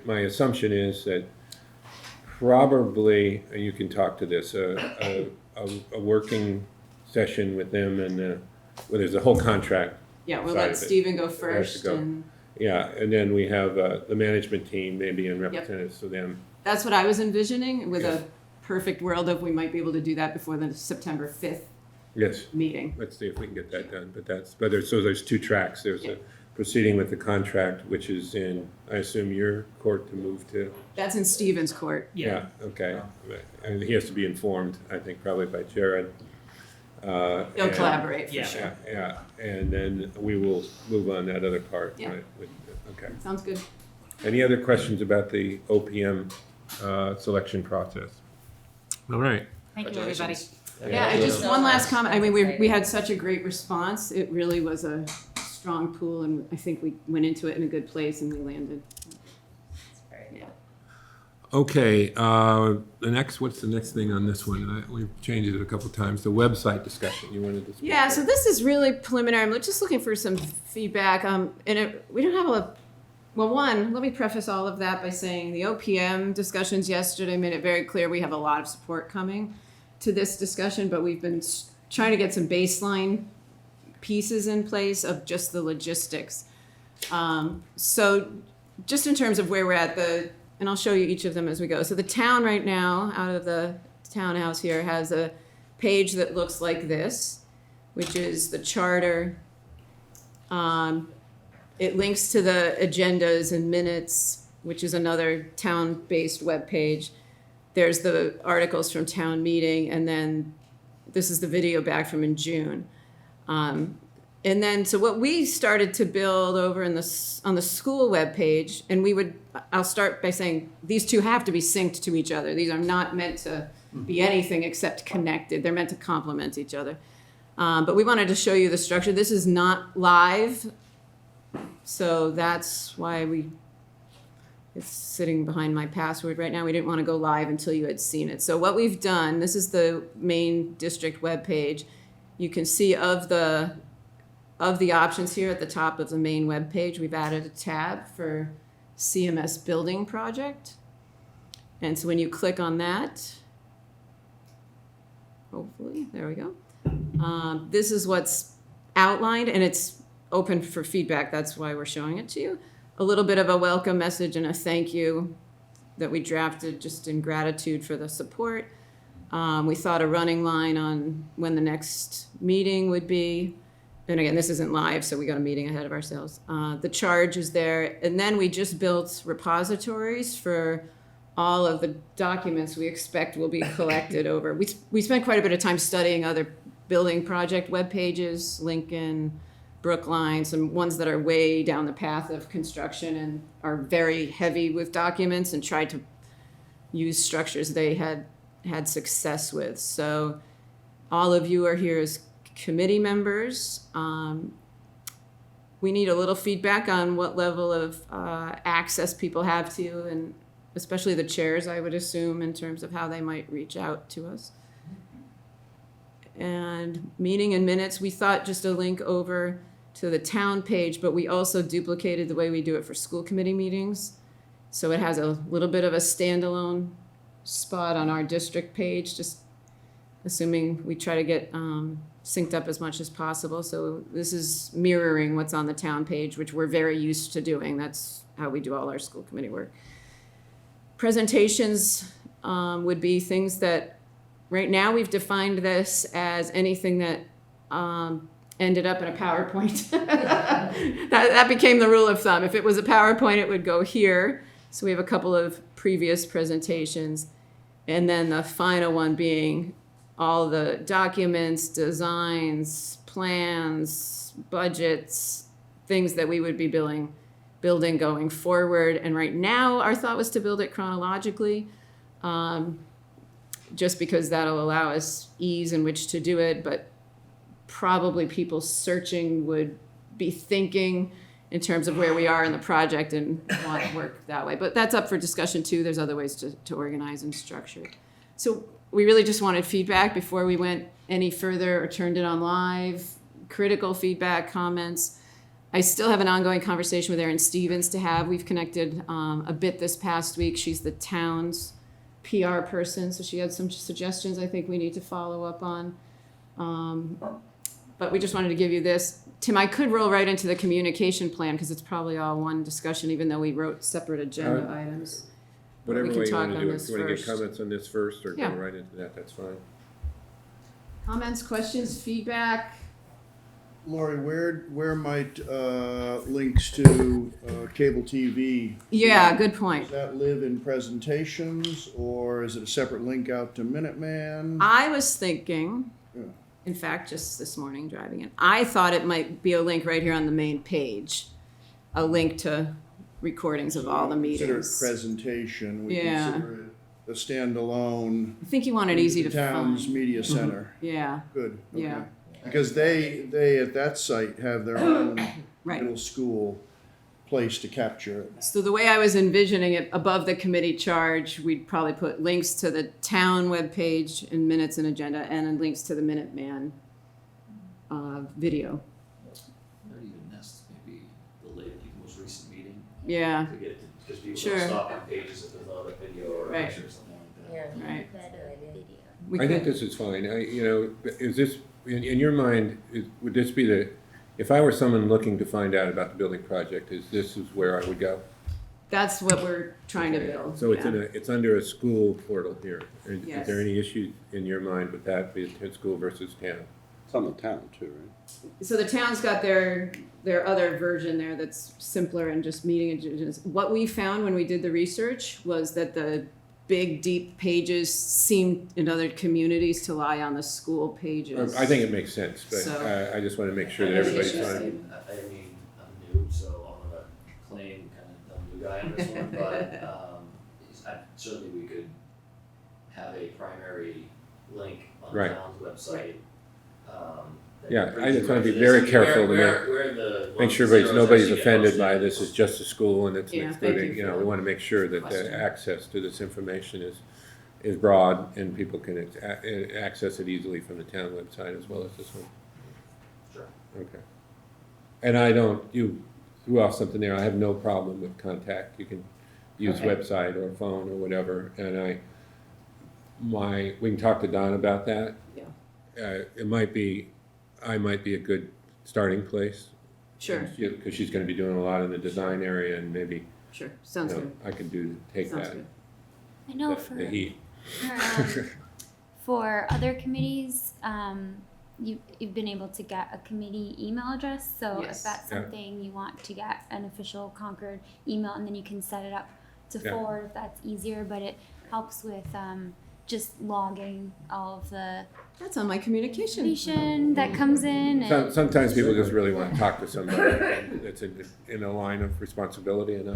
My assumption is that probably, and you can talk to this, a working session with them and, well, there's a whole contract. Yeah, we'll side let of it. Stephen go It has to first, go. and Yeah, and then we have the management team, maybe, and representatives of them. that's what I was envisioning with a perfect world of we might be able to do that before the September 5th Yes, meeting. let's see if we can get that done, but there's two tracks. There's a proceeding with the contract, which is in, I assume, your court to move to? That's in Stephen's court. Yeah, okay. And he has to be informed, I think, probably by Jared. They'll collaborate for sure. Yeah, and then we will move on that other part. Yeah. Right, okay. Sounds good. Any other questions about the OPM selection process? All right. Thank you, everybody. Yeah, and just one last comment. I mean, we had such a great response. It really was a strong pool, and I think we went into it in a good place, and we landed. Yeah. Okay, what's the next thing on this one? We've changed it a couple times. The website discussion, you wanted to speak? Yeah, so this is really preliminary. I'm just looking for some feedback. We don't have let me preface all of that by saying the OPM discussions yesterday made it very clear we have a lot of support coming to this discussion, but we've been trying to get some baseline pieces in place of just the logistics. So just in terms of where we're at, and I'll show you each of them as we go. So the town right now, out of the townhouse here, has a page that looks like this, which is the charter. It links to the agendas and minutes, which is another town-based webpage. There's the articles from town meeting, and then this is the video back from in June. And then, so what we started to build over on the school webpage, and I'll start by saying these two have to be synced to each other. These are not meant to be anything except connected. They're meant to complement each other. But we wanted to show you the structure. This is not live, so that's why it's sitting behind my password right now. We didn't want to go live until you had seen it. So what we've done, this is the main district webpage. You can see of the options here at the top of the main webpage, we've added a tab for CMS building project. And so when you click on that, hopefully, there we go. This is what's outlined, and it's open for feedback. That's why we're showing it to you. A little bit of a welcome message and a thank you that we drafted just in gratitude for the support. We thought a running line on when the next meeting would be. And again, this isn't live, so we got a meeting ahead of ourselves. The charge is there. And then we just built repositories for all of the documents we expect will be collected over. We spent quite a bit of time studying other building project web pages, Lincoln, Brookline, some ones that are way down the path of construction and are very heavy with documents, and tried to use structures they had success with. So all of you are here as committee members. We need a little feedback on what level of access people have to, and especially the chairs, I would assume, in terms of how they might reach out to us. And meeting and minutes, we thought just a link over to the town page, but we also duplicated the way we do it for school committee meetings. So it has a little bit of a standalone spot on our district page, just assuming we try to get synced up as much as possible. So this is mirroring what's on the town page, which we're very used to doing. That's how we do all our school committee work. Presentations, would be things that, right now, we've defined this as anything that ended up in a PowerPoint. That became the rule of thumb. If it was a PowerPoint, it would go here. So we have a couple of previous presentations. And then the final one being all the documents, designs, plans, budgets, things that we would be building going forward. And right now, our thought was to build it chronologically, just because that'll allow us ease in which to do it. But probably people searching would be thinking in terms of where we are in the project and want to work that way. But that's up for discussion too. There's other ways to organize and structure it. So we really just wanted feedback before we went any further or turned it on live, critical feedback, comments. I still have an ongoing conversation with Erin Stevens to have. We've connected a bit this past week. She's the town's PR person, so she had some suggestions I think we need to follow up on. But we just wanted to give you this. Tim, I could roll right into the communication plan because it's probably all one discussion, even though we wrote separate agenda items. Whatever We way can you talk want to on do it. this You want to get first. comments on this first or Yeah. go right into that, that's fine. Comments, questions, feedback? Lori, where might links to cable TV? Yeah, good point. Does that live in presentations, or is it a separate link out to Minuteman? I was thinking, Yeah. in fact, just this morning driving in, I thought it might be a link right here on the main page, a link to recordings of all the Consider it meetings. presentation. We Yeah. consider it a standalone. I think you want it easy to Town's find. media center. Yeah, Good. Okay. Yeah. Because they at that site have their own Right. middle school place to capture it. so the way I was envisioning it, above the committee charge, we'd probably put links to the town webpage and minutes and agenda, and then links to the Minuteman video. Not even maybe the most recent meeting. Yeah, To get, because people Sure. don't stop on pages if there's not a video or a Right. picture or something like that. Yeah. right. We I think could. this is fine. Is this, in your mind, would this be if I were someone looking to find out about the building project, this is where I would go? That's what we're trying to build. So it's yeah. it's under a school portal here. Is Yes. there any issue in your mind with that, be it school versus town? It's on the town too, right? So the town's got their other version there that's simpler and just meeting agendas. What we found when we did the research was that the big, deep pages seem in other communities to lie on the school pages. I think it makes sense, but So- I just want to make sure that Maybe everybody's it's just- on. I mean, I'm new, so I'm gonna claim kind of dumb new guy on this one, but certainly we could have a primary link on the Right. town's website. That Yeah, brings I just you want to right be this. very I mean, careful to where the make sure zeros nobody's actually get offended posted. by this is just a school and it's Yeah, but thank you for we want to make sure that question. the access to this information is broad and people can access it easily from the town website as well as this one. Sure. Okay. And you threw off something there, I have no problem with contact, you can use Okay. website or phone or whatever, and we can talk to Don about that. Yeah. I might be a good starting place. Sure, Because she's gonna be doing a lot in the design area and maybe, sure. Sounds good. I can take Sounds that, good. I know the heat. for other committees, you've been able to get a committee email address. So Yes. if that's Yeah. something you want to get an official Concord email, and then you can set it up to Yeah. forward if that's easier. But it helps with just logging all of the That's on my communication. information that comes in. And Sometimes people just really want to talk to somebody that's in a line of responsibility, and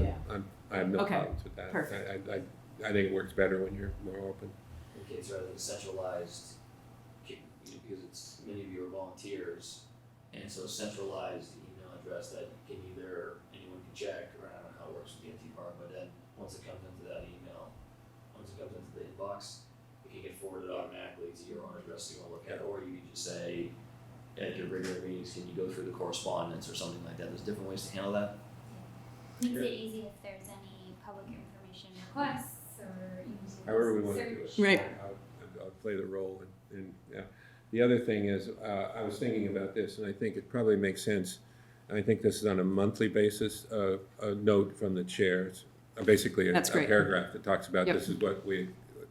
I have no Okay. problems with that. Perfect. I think it works better when you're more open. In case rather than centralized, because many of you are volunteers, and so centralized email address that anyone can check, or I don't know how it works with the MT part, but then once it comes into that email, once it comes into the inbox, it can get forwarded automatically to your own address to go look at, or you can just say, at your regular meetings, can you go through the correspondence or something like that? There's different ways to handle that. makes it easy if there's any public information requests or However we want to do it. Right. I'll play the role and yeah. The other thing is, I was thinking about this, and I think it probably makes sense. I think this is on a monthly basis, a note from the chairs, basically a That's great. paragraph that talks about Yep. this is what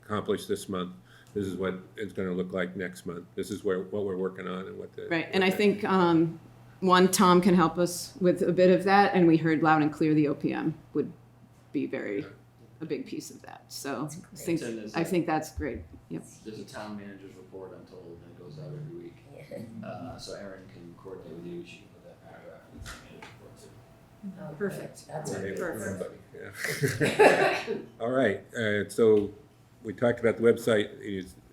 accomplished this month. This is what it's gonna look like next month. This is what we're working on and what the. Right, and I think, one, Tom can help us with a bit of that, and we heard loud and clear the OPM would be a big piece of that, so I think that's great, yep. There's a town manager's report, I'm told, that goes out every week. So Erin can coordinate with you, she can put that paragraph in the town manager's report too. Perfect. That's Perfect. All right, so we talked about the website.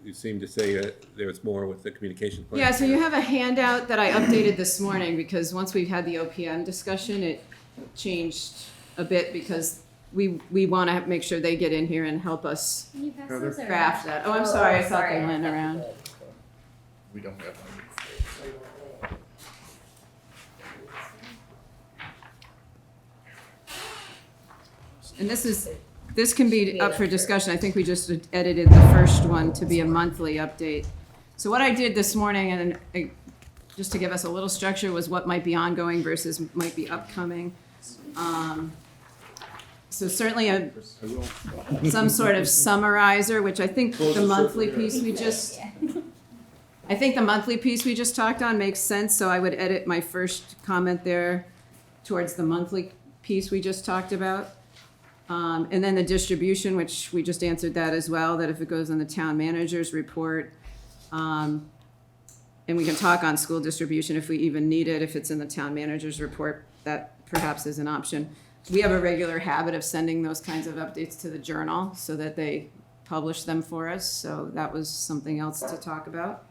You seem to say that there's more with the communication plan. Yeah, so you have a handout that I updated this morning, because once we've had the OPM discussion, it changed a bit, because we want to make sure they get in here and help us Can you pass Heather? those around? craft that. Oh, I'm sorry, I thought they went around. We don't have money. And this can be up for discussion. I think we just edited the first one to be a monthly update. So what I did this morning, and just to give us a little structure, was what might be ongoing versus might be upcoming. So certainly some sort of summarizer, which I think the monthly piece we just, I think the monthly piece we just talked on makes sense, so I would edit my first comment there towards the monthly piece we just talked about. And then the distribution, which we just answered that as well, that if it goes on the town manager's report, and we can talk on school distribution if we even need it, if it's in the town manager's report, that perhaps is an option. We have a regular habit of sending those kinds of updates to the journal so that they publish them for us, so that was something else to talk about.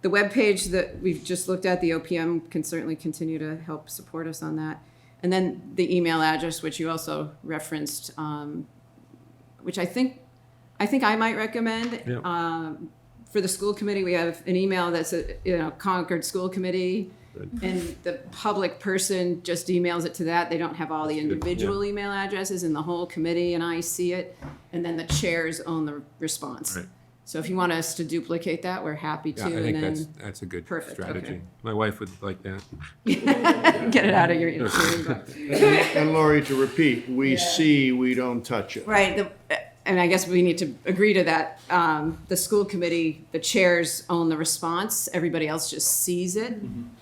The webpage that we've just looked at, the OPM can certainly continue to help support us on that. And then the email address, which you also referenced, which I think I might recommend. Yeah. For the school committee, we have an email that's Concord School Committee, and the public person just emails it to that. They don't have all the individual email addresses, and the whole committee and I see it, and then the chairs own the response. Right. So if you want us to duplicate that, we're happy to. Yeah, I think that's a good Perfect, strategy. okay. My wife would like that. Get it out of your inbox. And Lori, to repeat, we see, we don't touch it. Right, and I guess we need to agree to that. The school committee, the chairs own the response. Everybody else just sees it.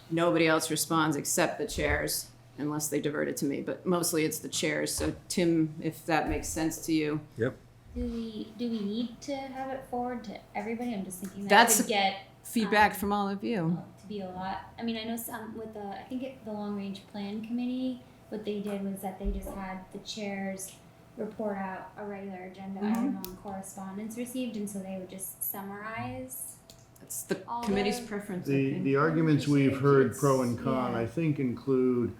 Nobody else responds except the chairs, unless they divert it to me. But mostly it's the chairs. So Tim, if that makes sense to you. Yep. Do we need to have it forward to everybody? I'm just thinking that That's would get feedback from all of you. to be a lot. I mean, I know some with the long range plan committee, what they did was that they just had the chairs report out a regular agenda item on correspondence received, and so they would just summarize. That's the all committee's the- preference. I The, think. the arguments we've heard pro and con, I think, include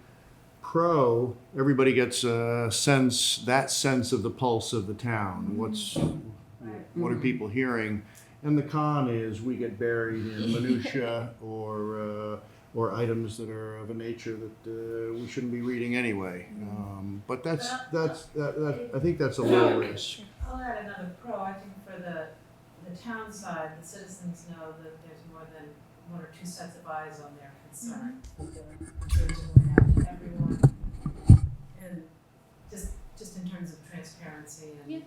pro, everybody gets a sense, that sense of the pulse of the town. What are people hearing? And the con is we get buried in minutia or items that are of a nature that we shouldn't be reading anyway. But I think that's a low risk. I'll add another pro. I think for the town side, the citizens know that there's more than one or two sets of eyes on their concern. They're everyone, and just in terms of transparency and.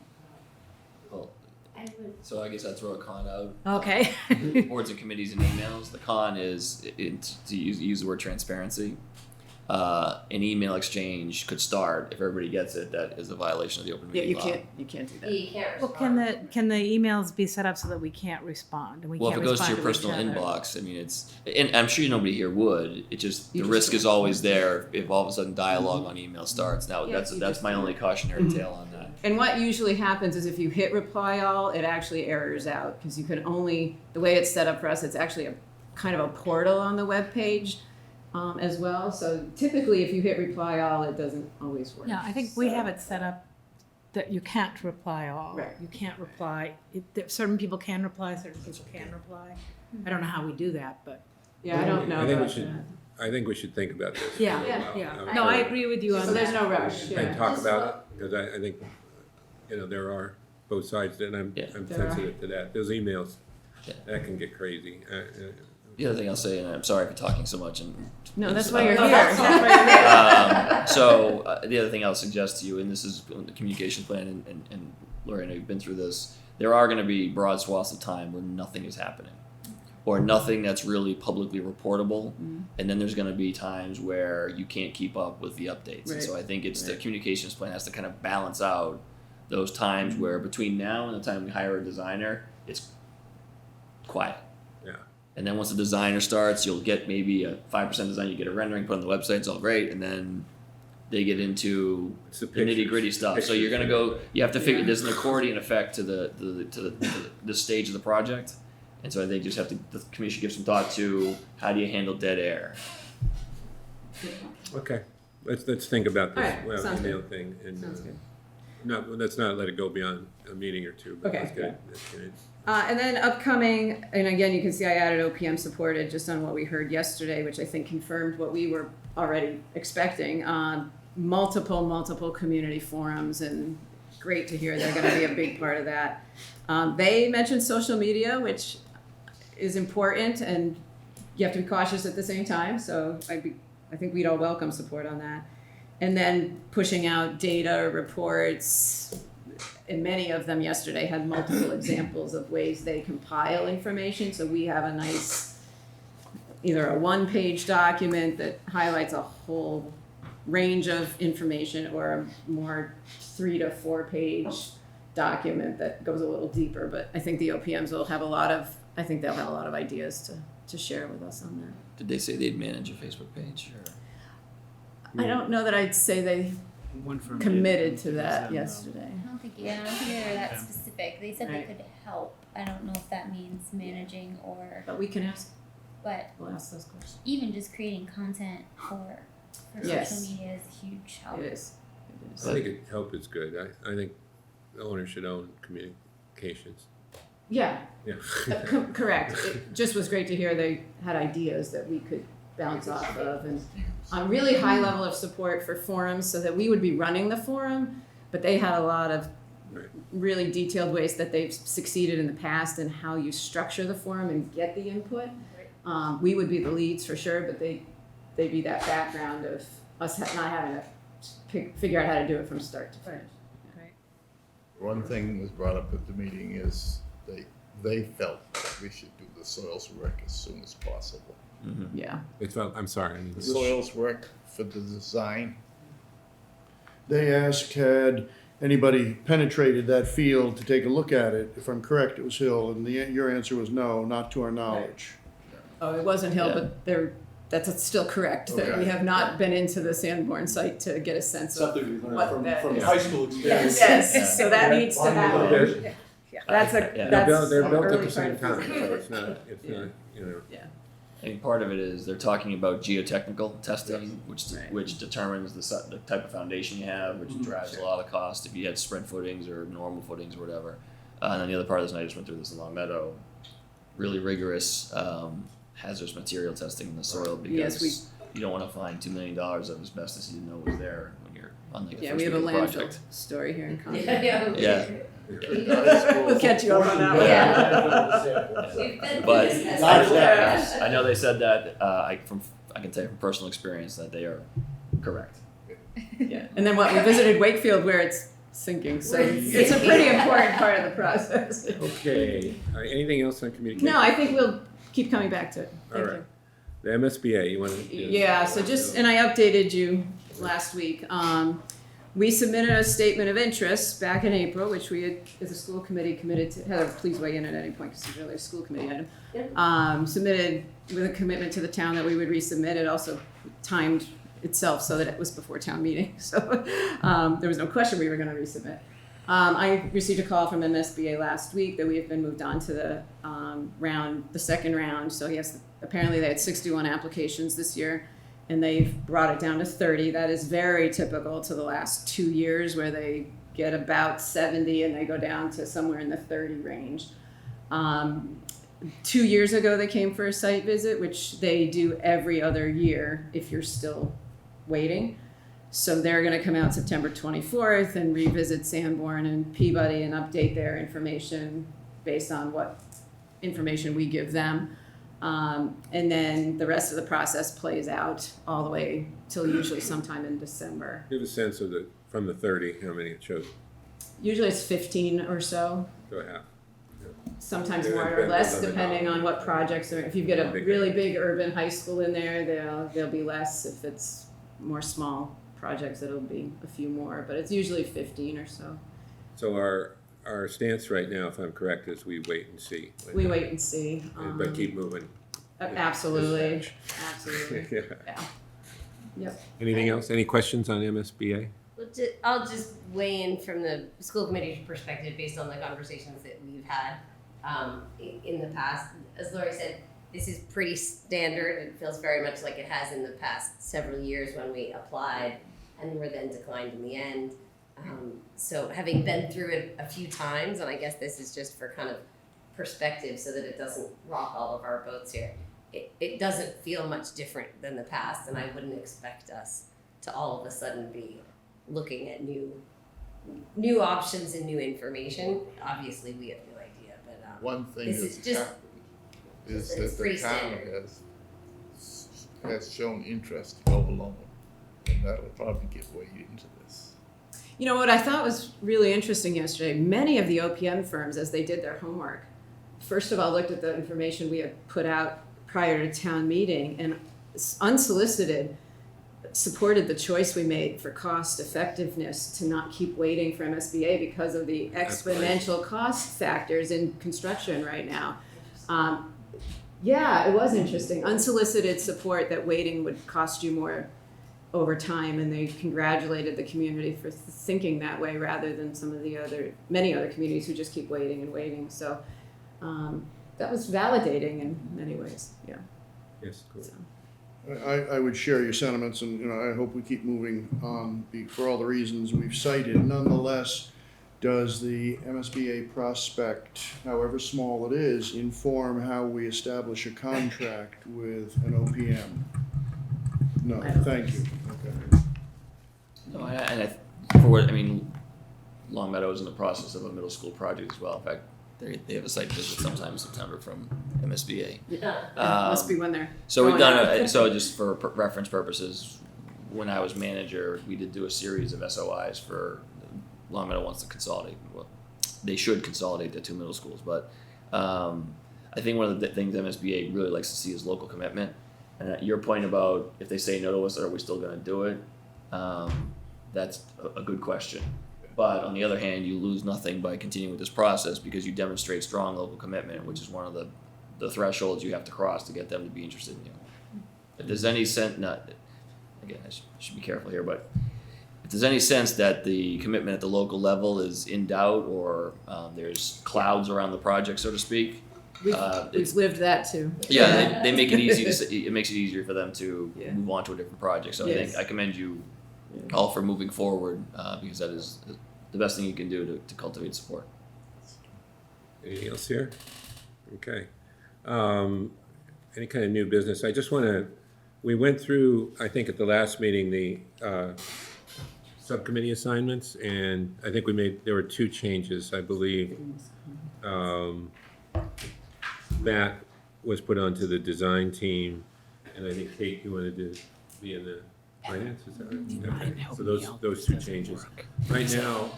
Well, I would. so I guess I'd throw a con out. Okay. Boards and committees and emails. The con is to use the word transparency. An email exchange could start if everybody gets it. That is a violation of the open meeting law. You can't do that. You can't Well, respond. can the emails be set up so that we can't respond and we Well, if can't it goes to respond your each personal other? inbox, I mean, and I'm sure nobody here would. It just You the just risk don't. is always there if all of a sudden dialogue on email starts. Now Yeah, that's you my only cautionary tale on that. And what usually happens is if you hit reply all, it actually errors out, because you can only, the way it's set up for us, it's actually a kind of a portal on the web page as well. So typically if you hit reply all, it doesn't always work. Yeah, I think we have it set up that you can't reply all. Right. You can't reply. Certain people can reply, certain people can't reply. I don't know how we do that, but. Yeah, I don't know I think we about should. that. I think we should think about this. Yeah, for a while. yeah. No, I agree with you on that. So there's no rush, yeah. And talk about it, because I think, there are both sides, and I'm There are. sensitive to that. Those emails, Yeah. that can get crazy. The other thing I'll say, and I'm sorry for talking so much, and No, that's why you're here. the other thing I'll suggest to you, and this is the communication plan, and Lori, I know you've been through this. there are going to be broad swaths of time where nothing is happening, or nothing that's really publicly reportable, and then there's going to be times where you can't keep up with the updates. And so I think it's the communications plan has to kind of balance out those times where between now and the time we hire a designer, it's quiet. Yeah. And then once the designer starts, you'll get maybe a 5% design, you get a rendering, put on the website, it's all great, and then they get into It's the the nitty gritty stuff. So you're gonna go. You have to figure. Yeah. There's an accordion effect to the stage of the project, and so I think you just have to. The committee should give some thought to how do you handle dead air. Okay, let's think about this. All right, Well, sounds email good. thing and Sounds good. let's not let it go beyond a meeting or two. But Okay, let's get yeah. it. Let's get it. And then upcoming, and again, you can see I added OPM supported just on what we heard yesterday, which I think confirmed what we were already expecting. Multiple community forums, and great to hear they're going to be a big part of that. They mentioned social media, which is important, and you have to be cautious at the same time. So I think we'd all welcome support on that. And then pushing out data reports, and many of them yesterday had multiple examples of ways they compile information. So we have a nice, either a one-page document that highlights a whole range of information, or a more 3 to 4 page document that goes a little deeper. But I think the OPMs will have I think they'll have a lot of ideas to share with us on that. Did they say they'd manage a Facebook page? Or? I don't know that I'd say they One from committed to that yesterday. I don't think they were that specific. They said Right. they could help. I don't know if that means managing or, But we can ask, but we'll ask those questions. even just creating content for Yes. social media is a huge help. It is. I think help is good. I think the owner should own communications. Yeah, Yeah. correct. It just was great to hear they had ideas that we could bounce off of, and a really high level of support for forums, so that we would be running the forum, but they had a lot of Right. really detailed ways that they've succeeded in the past and how you structure the forum and get the input. We would be the leads for sure, but they'd be that background of us not having to figure out how to do it from start to finish. One thing was brought up at the meeting is they felt that we should do the soils work as soon as possible. Mm-hmm. Yeah. I'm sorry. I need The to- soils work for the design. They asked, had anybody penetrated that field to take a look at it? If I'm correct, it was Hill, and your answer was no, not to our knowledge. Oh, it wasn't Hill, Yeah. but that's still correct, that we Okay. have not been into the Sanborn site to get a sense of Something we what learned that from is. high school experience. Yes, so that needs to Finding happen. location. Yeah. That's Yeah. that's They're built at early the same part of time, so it's not, you know. Yeah. I think part of it is they're talking about geotechnical testing, Right. which determines the type of foundation you have, which drives a lot of the cost if you had spread footings or normal footings or whatever. And then the other part of this, and I just went through this in Long Meadow, really rigorous hazardous material testing in the soil, because Yes, you don't want to find $2 million of asbestos you didn't know was there when you're on like the Yeah, first we have a week of the landfill project. story here in Concord. Yeah. We'll catch you up on that one. Yeah. We've been But through this. I know they said that I can tell you from personal experience that they are correct. Yeah, and then we visited Wakefield where it's sinking, so it's a pretty important part of the process. Okay, anything else on communication? No, I think we'll keep coming back to it. All Thank right. you. The MSBA, you want to? Yeah, so and I updated you last week. We submitted a statement of interest back in April, which we had, as a school committee, committed to. Heather, please weigh in at any point because it's really a school committee item. Submitted with a commitment to the town that we would resubmit. It also timed itself so that it was before town meeting. So there was no question we were going to resubmit. I received a call from MSBA last week that we have been moved on to the second round. So yes, apparently they had 61 applications this year, and they've brought it down to 30. That is very typical to the last 2 years, where they get about 70 and they go down to somewhere in the 30 range. 2 years ago, they came for a site visit, which they do every other year if you're still waiting. So they're going to come out September 24th and revisit Sanborn and Peabody and update their information based on what information we give them. And then the rest of the process plays out all the way till usually sometime in December. Give a sense of from the 30, how many it chose. usually it's 15 or so. So half. Sometimes Yeah, more and or then less, on the depending dollar. on what projects are. If you get a Big. really big urban high school in there, they'll be less. If it's more small projects, it'll be a few more. But it's usually 15 or so. So our stance right now, if I'm correct, is we wait and see. We wait and see. But keep moving. Absolutely, absolutely. Yeah. Yeah. Yep. Anything else? Any questions on MSBA? Well, I'll just weigh in from the school committee perspective based on the conversations that we've had in the past. As Lori said, this is pretty standard. It feels very much like it has in the past several years when we applied and were then declined in the end. So having been through it a few times, and I guess this is just for kind of perspective so that it doesn't rock all of our boats here, it doesn't feel much different than the past, and I wouldn't expect us to all of a sudden be looking at new options and new information. Obviously, we have no idea, but One thing this that's is just happened is it's that the pretty town standard. has shown interest in Oklahoma, and that'll probably get weighed into this. You know what I thought was really interesting yesterday? Many of the OPM firms, as they did their homework, first of all looked at the information we had put out prior to town meeting and unsolicited supported the choice we made for cost effectiveness to not keep waiting for MSBA because of the exponential cost factors in construction right now. Yeah, it was interesting. Unsolicited support that waiting would cost you more over time, and they congratulated the community for thinking that way rather than some of the many other communities who just keep waiting and waiting. So that was validating in many ways. Yeah. Yes, cool. So. I would share your sentiments, and I hope we keep moving for all the reasons we've cited. Nonetheless, does the MSBA prospect, however small it is, inform how we establish a contract with an OPM? No, thank you. Okay. No, I mean, Long Meadow is in the process of a middle school project as well. In fact, they have a site visit sometime in September from MSBA. Must be when they're. So we've going done out. so just for reference purposes, when I was manager, we did do a series of SOIs for Long Meadow wants to consolidate. Well, they should consolidate the two middle schools, but I think one of the things MSBA really likes to see is local commitment. And your point about if they say no to us, are we still going to do it? That's a good question. But on the other hand, you lose nothing by continuing with this process because you demonstrate strong local commitment, which is one of the thresholds you have to cross to get them to be interested in you. If there's any sense, again, I should be careful here, but if there's any sense that the commitment at the local level is in doubt or there's clouds around the project, so to speak, We've lived that too. yeah, they make it easy it makes it easier for them to Yeah. move on to a different project. So Yes. I think I commend you all for moving forward because that is the best thing you can do to cultivate support. Anything else here? Okay. Any kind of new business? I just want to, we went through, I think at the last meeting, the subcommittee assignments, and I think there were two changes, I believe. Matt was put onto the design team, and I think Kate, you wanted to be in the finance, is that right? Okay. So those two changes. Right now,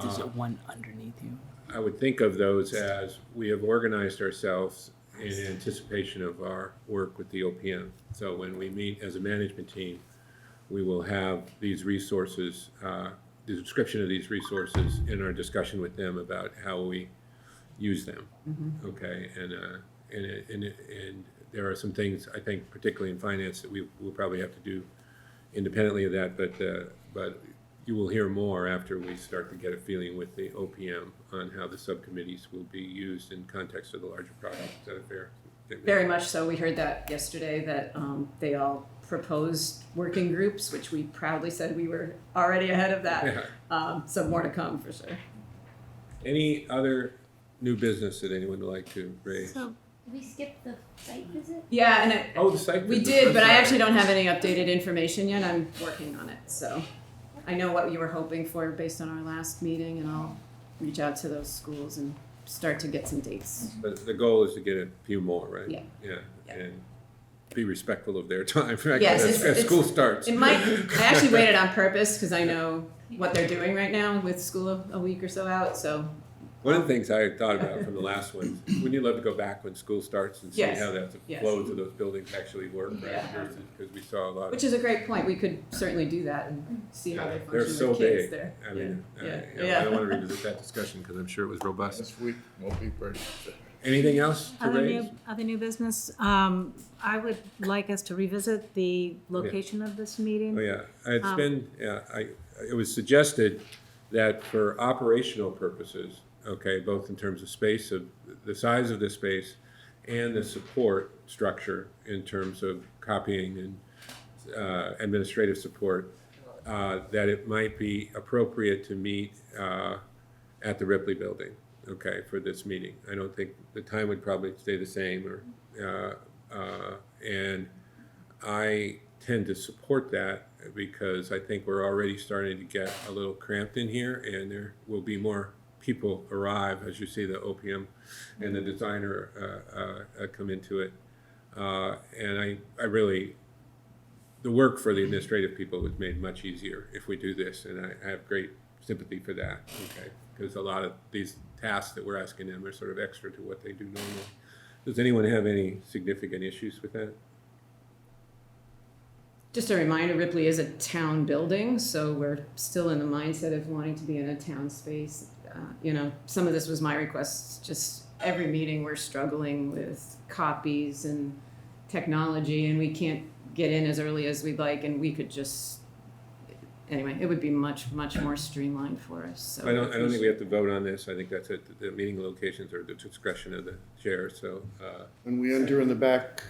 There's one underneath you. I would think of those as we have organized ourselves in anticipation of our work with the OPM. So when we meet as a management team, we will have these resources, the description of these resources in our discussion with them about how we use them. Mm-hmm. Okay, and there are some things I think, particularly in finance, that we will probably have to do independently of that. But you will hear more after we start to get a feeling with the OPM on how the subcommittees will be used in context of the larger project. Is that a fair statement? Very much so. We heard that yesterday, that they all proposed working groups, which we proudly said we were already ahead of that. So more to come for sure. Any other new business that anyone would like to raise? So, did we skip the site visit? Yeah, and The site we visit. did, but I That's actually right. don't have any updated information yet. I'm working on it, so I know what you were hoping for based on our last meeting, and I'll reach out to those schools and start to get some dates. But the goal is to get a few more, right? Yeah. Yeah, and be respectful of their time, right? Yes, As school starts. It might, I actually waited on purpose because I know what they're doing right now with school a week or so out, so. One of the things I thought about from the last one, wouldn't you love to go back when school starts and see Yes. how that Yes. flows of those buildings actually work, right? Yeah. Because we saw a lot of. Which is a great point. We could certainly do that and see how they They're function so with kids big. there. I mean, Yeah. you know, I don't want to revisit that discussion because I'm sure it was robust. This week won't be pretty. Anything else to raise? Other new business, I would like us to revisit the location of this meeting. Oh, yeah. It's been, it was suggested that for operational purposes, okay, both in terms of space, of the size of the space and the support structure in terms of copying and administrative support, that it might be appropriate to meet at the Ripley Building, okay, for this meeting. I don't think the time would probably stay the same, and I tend to support that because I think we're already starting to get a little cramped in here, and there will be more people arrive as you see the OPM and the designer come into it. And I really, the work for the administrative people is made much easier if we do this, and I have great sympathy for that, okay? Because a lot of these tasks that we're asking them are sort of extra to what they do normally. Does anyone have any significant issues with that? Just a reminder, Ripley is a town building, so we're still in the mindset of wanting to be in a town space. You know, some of this was my request. Just every meeting we're struggling with copies and technology, and we can't get in as early as we'd like, and we could just, anyway, it would be much more streamlined for us. So I don't think we have to vote on this. I think that's it. The meeting locations are at the discretion of the chair, so. And we enter in the back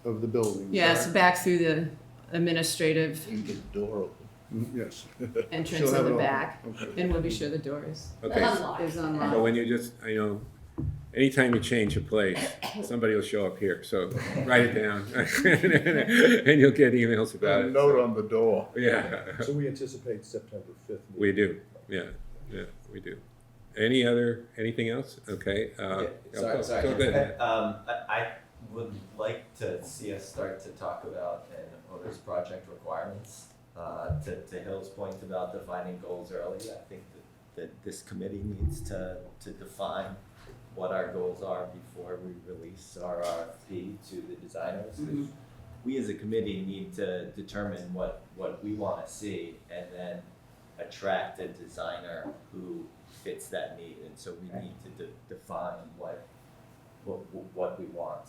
of the building. Yes, back through the administrative You can get the door open. Yes. entrance She'll in have the it all. back, Okay. and we'll be sure the door is Okay. unlocked. So when you just, I know, anytime you change a place, somebody will show up here, so write it down. And you'll get emails about A it. note on the door. Yeah, So we anticipate September 5th. we do, yeah, we do. Anything else? Okay. Sorry. Go ahead. I would like to see us start to talk about an owner's project requirements. To Hill's point about defining goals early, I think that this committee needs to define what our goals are before we release our RFP to the designers. Mm-hmm. We as a committee need to determine what we want to see and then attract a designer who fits that need. And so we need to define what we want.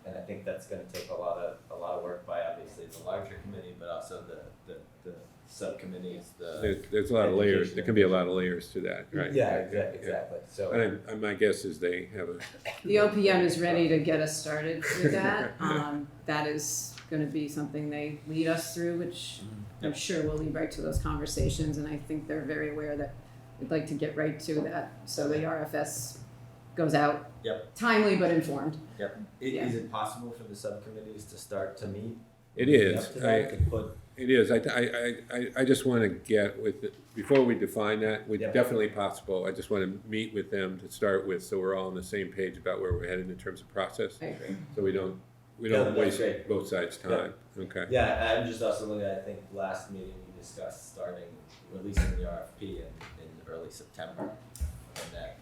And I think that's going to take a lot of work by obviously the larger committee, but also the subcommittees. There's a lot of layers, there can be a lot of layers to that, right? Yeah, exactly. So And my guess is they have The OPM is ready to get us started with that. That is going to be something they lead us through, which I'm sure will lead right to those conversations. And I think they're very aware that we'd like to get right to that. So the RFS goes out timely but informed. Yep. Is it possible for the subcommittees to start to meet? It is. Up to that, to put- It is. I just want to get with it, before we define that, definitely possible. I just want to meet with them to start with, so we're all on the same page about where we're headed in terms of process. I agree. So we don't that's waste great. both sides' time. Okay. Yeah, I'm just also looking at, I think last meeting we discussed releasing the RFP in early September. And that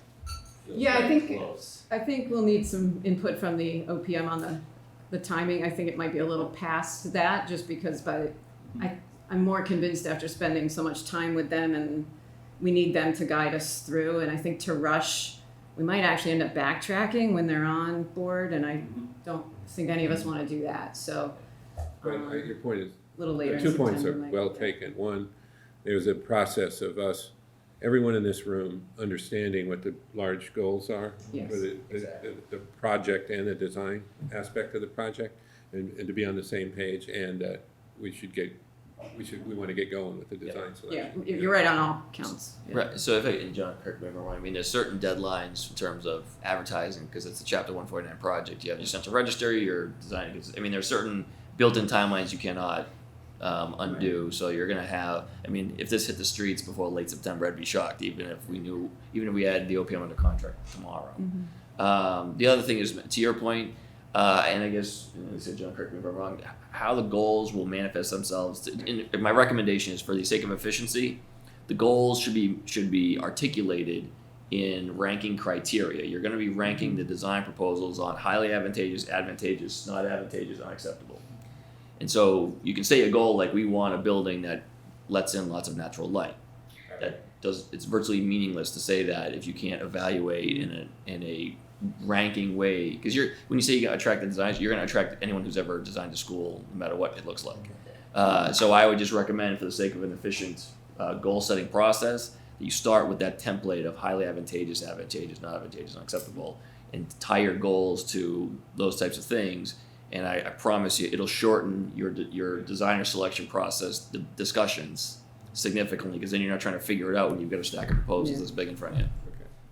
feels Yeah, very close. I think we'll need some input from the OPM on the timing. I think it might be a little past that, just because I'm more convinced after spending so much time with them, and we need them to guide us through. And I think to rush, we might actually end up backtracking when they're on board, and I don't think any of us want to do that. So But your point is, a little later in 2 points are September might well be taken. One, there's a process of us, everyone in this room, understanding what the large goals are Yes. for the project and the design aspect of the project, and to be on the same page, and that we want to get going with the design selection. Yeah, you're right on all counts. Yeah. Right. So and John, correct me if I'm wrong. I mean, there's certain deadlines in terms of advertising because it's a Chapter 149 project. You have your central register, your design. I mean, there's certain built-in timelines you cannot undo. Right. So you're going to have. I mean, if this hit the streets before late September, I'd be shocked. Even if we had the OPM under contract tomorrow. Mm-hmm. The other thing is, to your point, And I guess, like I said, John, correct me if I'm wrong, how the goals will manifest themselves. And my recommendation is, for the sake of efficiency, the goals should be articulated in ranking criteria. You're going to be ranking the design proposals on highly advantageous, advantageous, not advantageous, unacceptable. And so you can say a goal like, we want a building that lets in lots of natural light. It's virtually meaningless to say that if you can't evaluate in a ranking way, because when you say you got to attract the designers, you're going to attract anyone who's ever designed a school, no matter what it looks like. So I would just recommend, for the sake of an efficient goal setting process, that you start with that template of highly advantageous, advantageous, not advantageous, unacceptable, and tie your goals to those types of things. And I promise you, it'll shorten your designer selection process, the discussions, significantly, because then you're not trying to figure it out when you've got a stack of proposals that's big in front of you.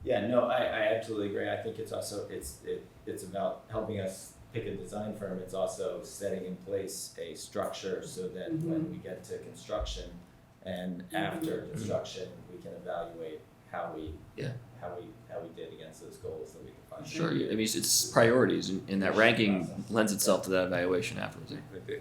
Yeah, no, I absolutely agree. I think it's also, it's about helping us pick a design firm. It's also setting in place a structure so that when we get to construction and after construction, we can evaluate how we did against those goals that we defined. Sure, I mean, it's priorities, and that ranking lends itself to that evaluation afterwards.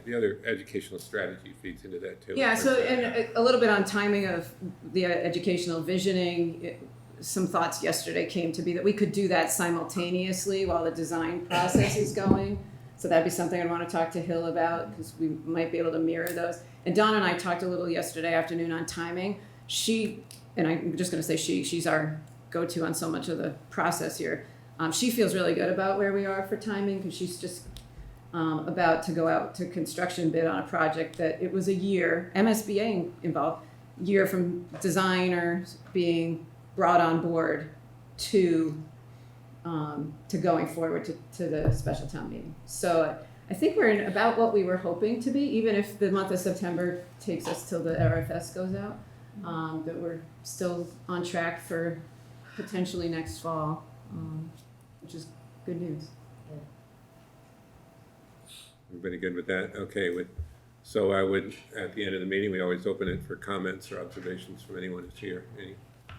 The other educational strategy feeds into that too. Yeah, so, and a little bit on timing of the educational visioning. Some thoughts yesterday came to be that we could do that simultaneously while the design process is going. So that'd be something I'd want to talk to Hill about, because we might be able to mirror those. And Dawn and I talked a little yesterday afternoon on timing. And I'm just going to say she's our go-to on so much of the process here. She feels really good about where we are for timing, because she's just about to go out to construction bid on a project that it was a year, MSBA involved, year from designers being brought on board to going forward to the special town meeting. So I think we're in about what we were hoping to be, even if the month of September takes us till the RFS goes out, that we're still on track for potentially next fall, which is good news. Everybody good with that? Okay, so I would, at the end of the meeting, we always open it for comments or observations from anyone who's here.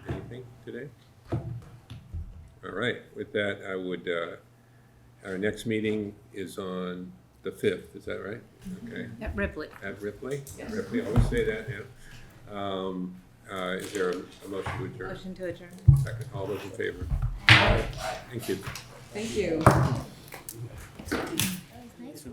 Anything today? All right, with that, I would, our next meeting is on the 5th, is that right? Okay. At Ripley. At Ripley? Yes. Ripley, I always say that, yeah. Is there a motion to adjourn? Motion to adjourn. Second, all those in favor? Thank you. Thank you. That was nice.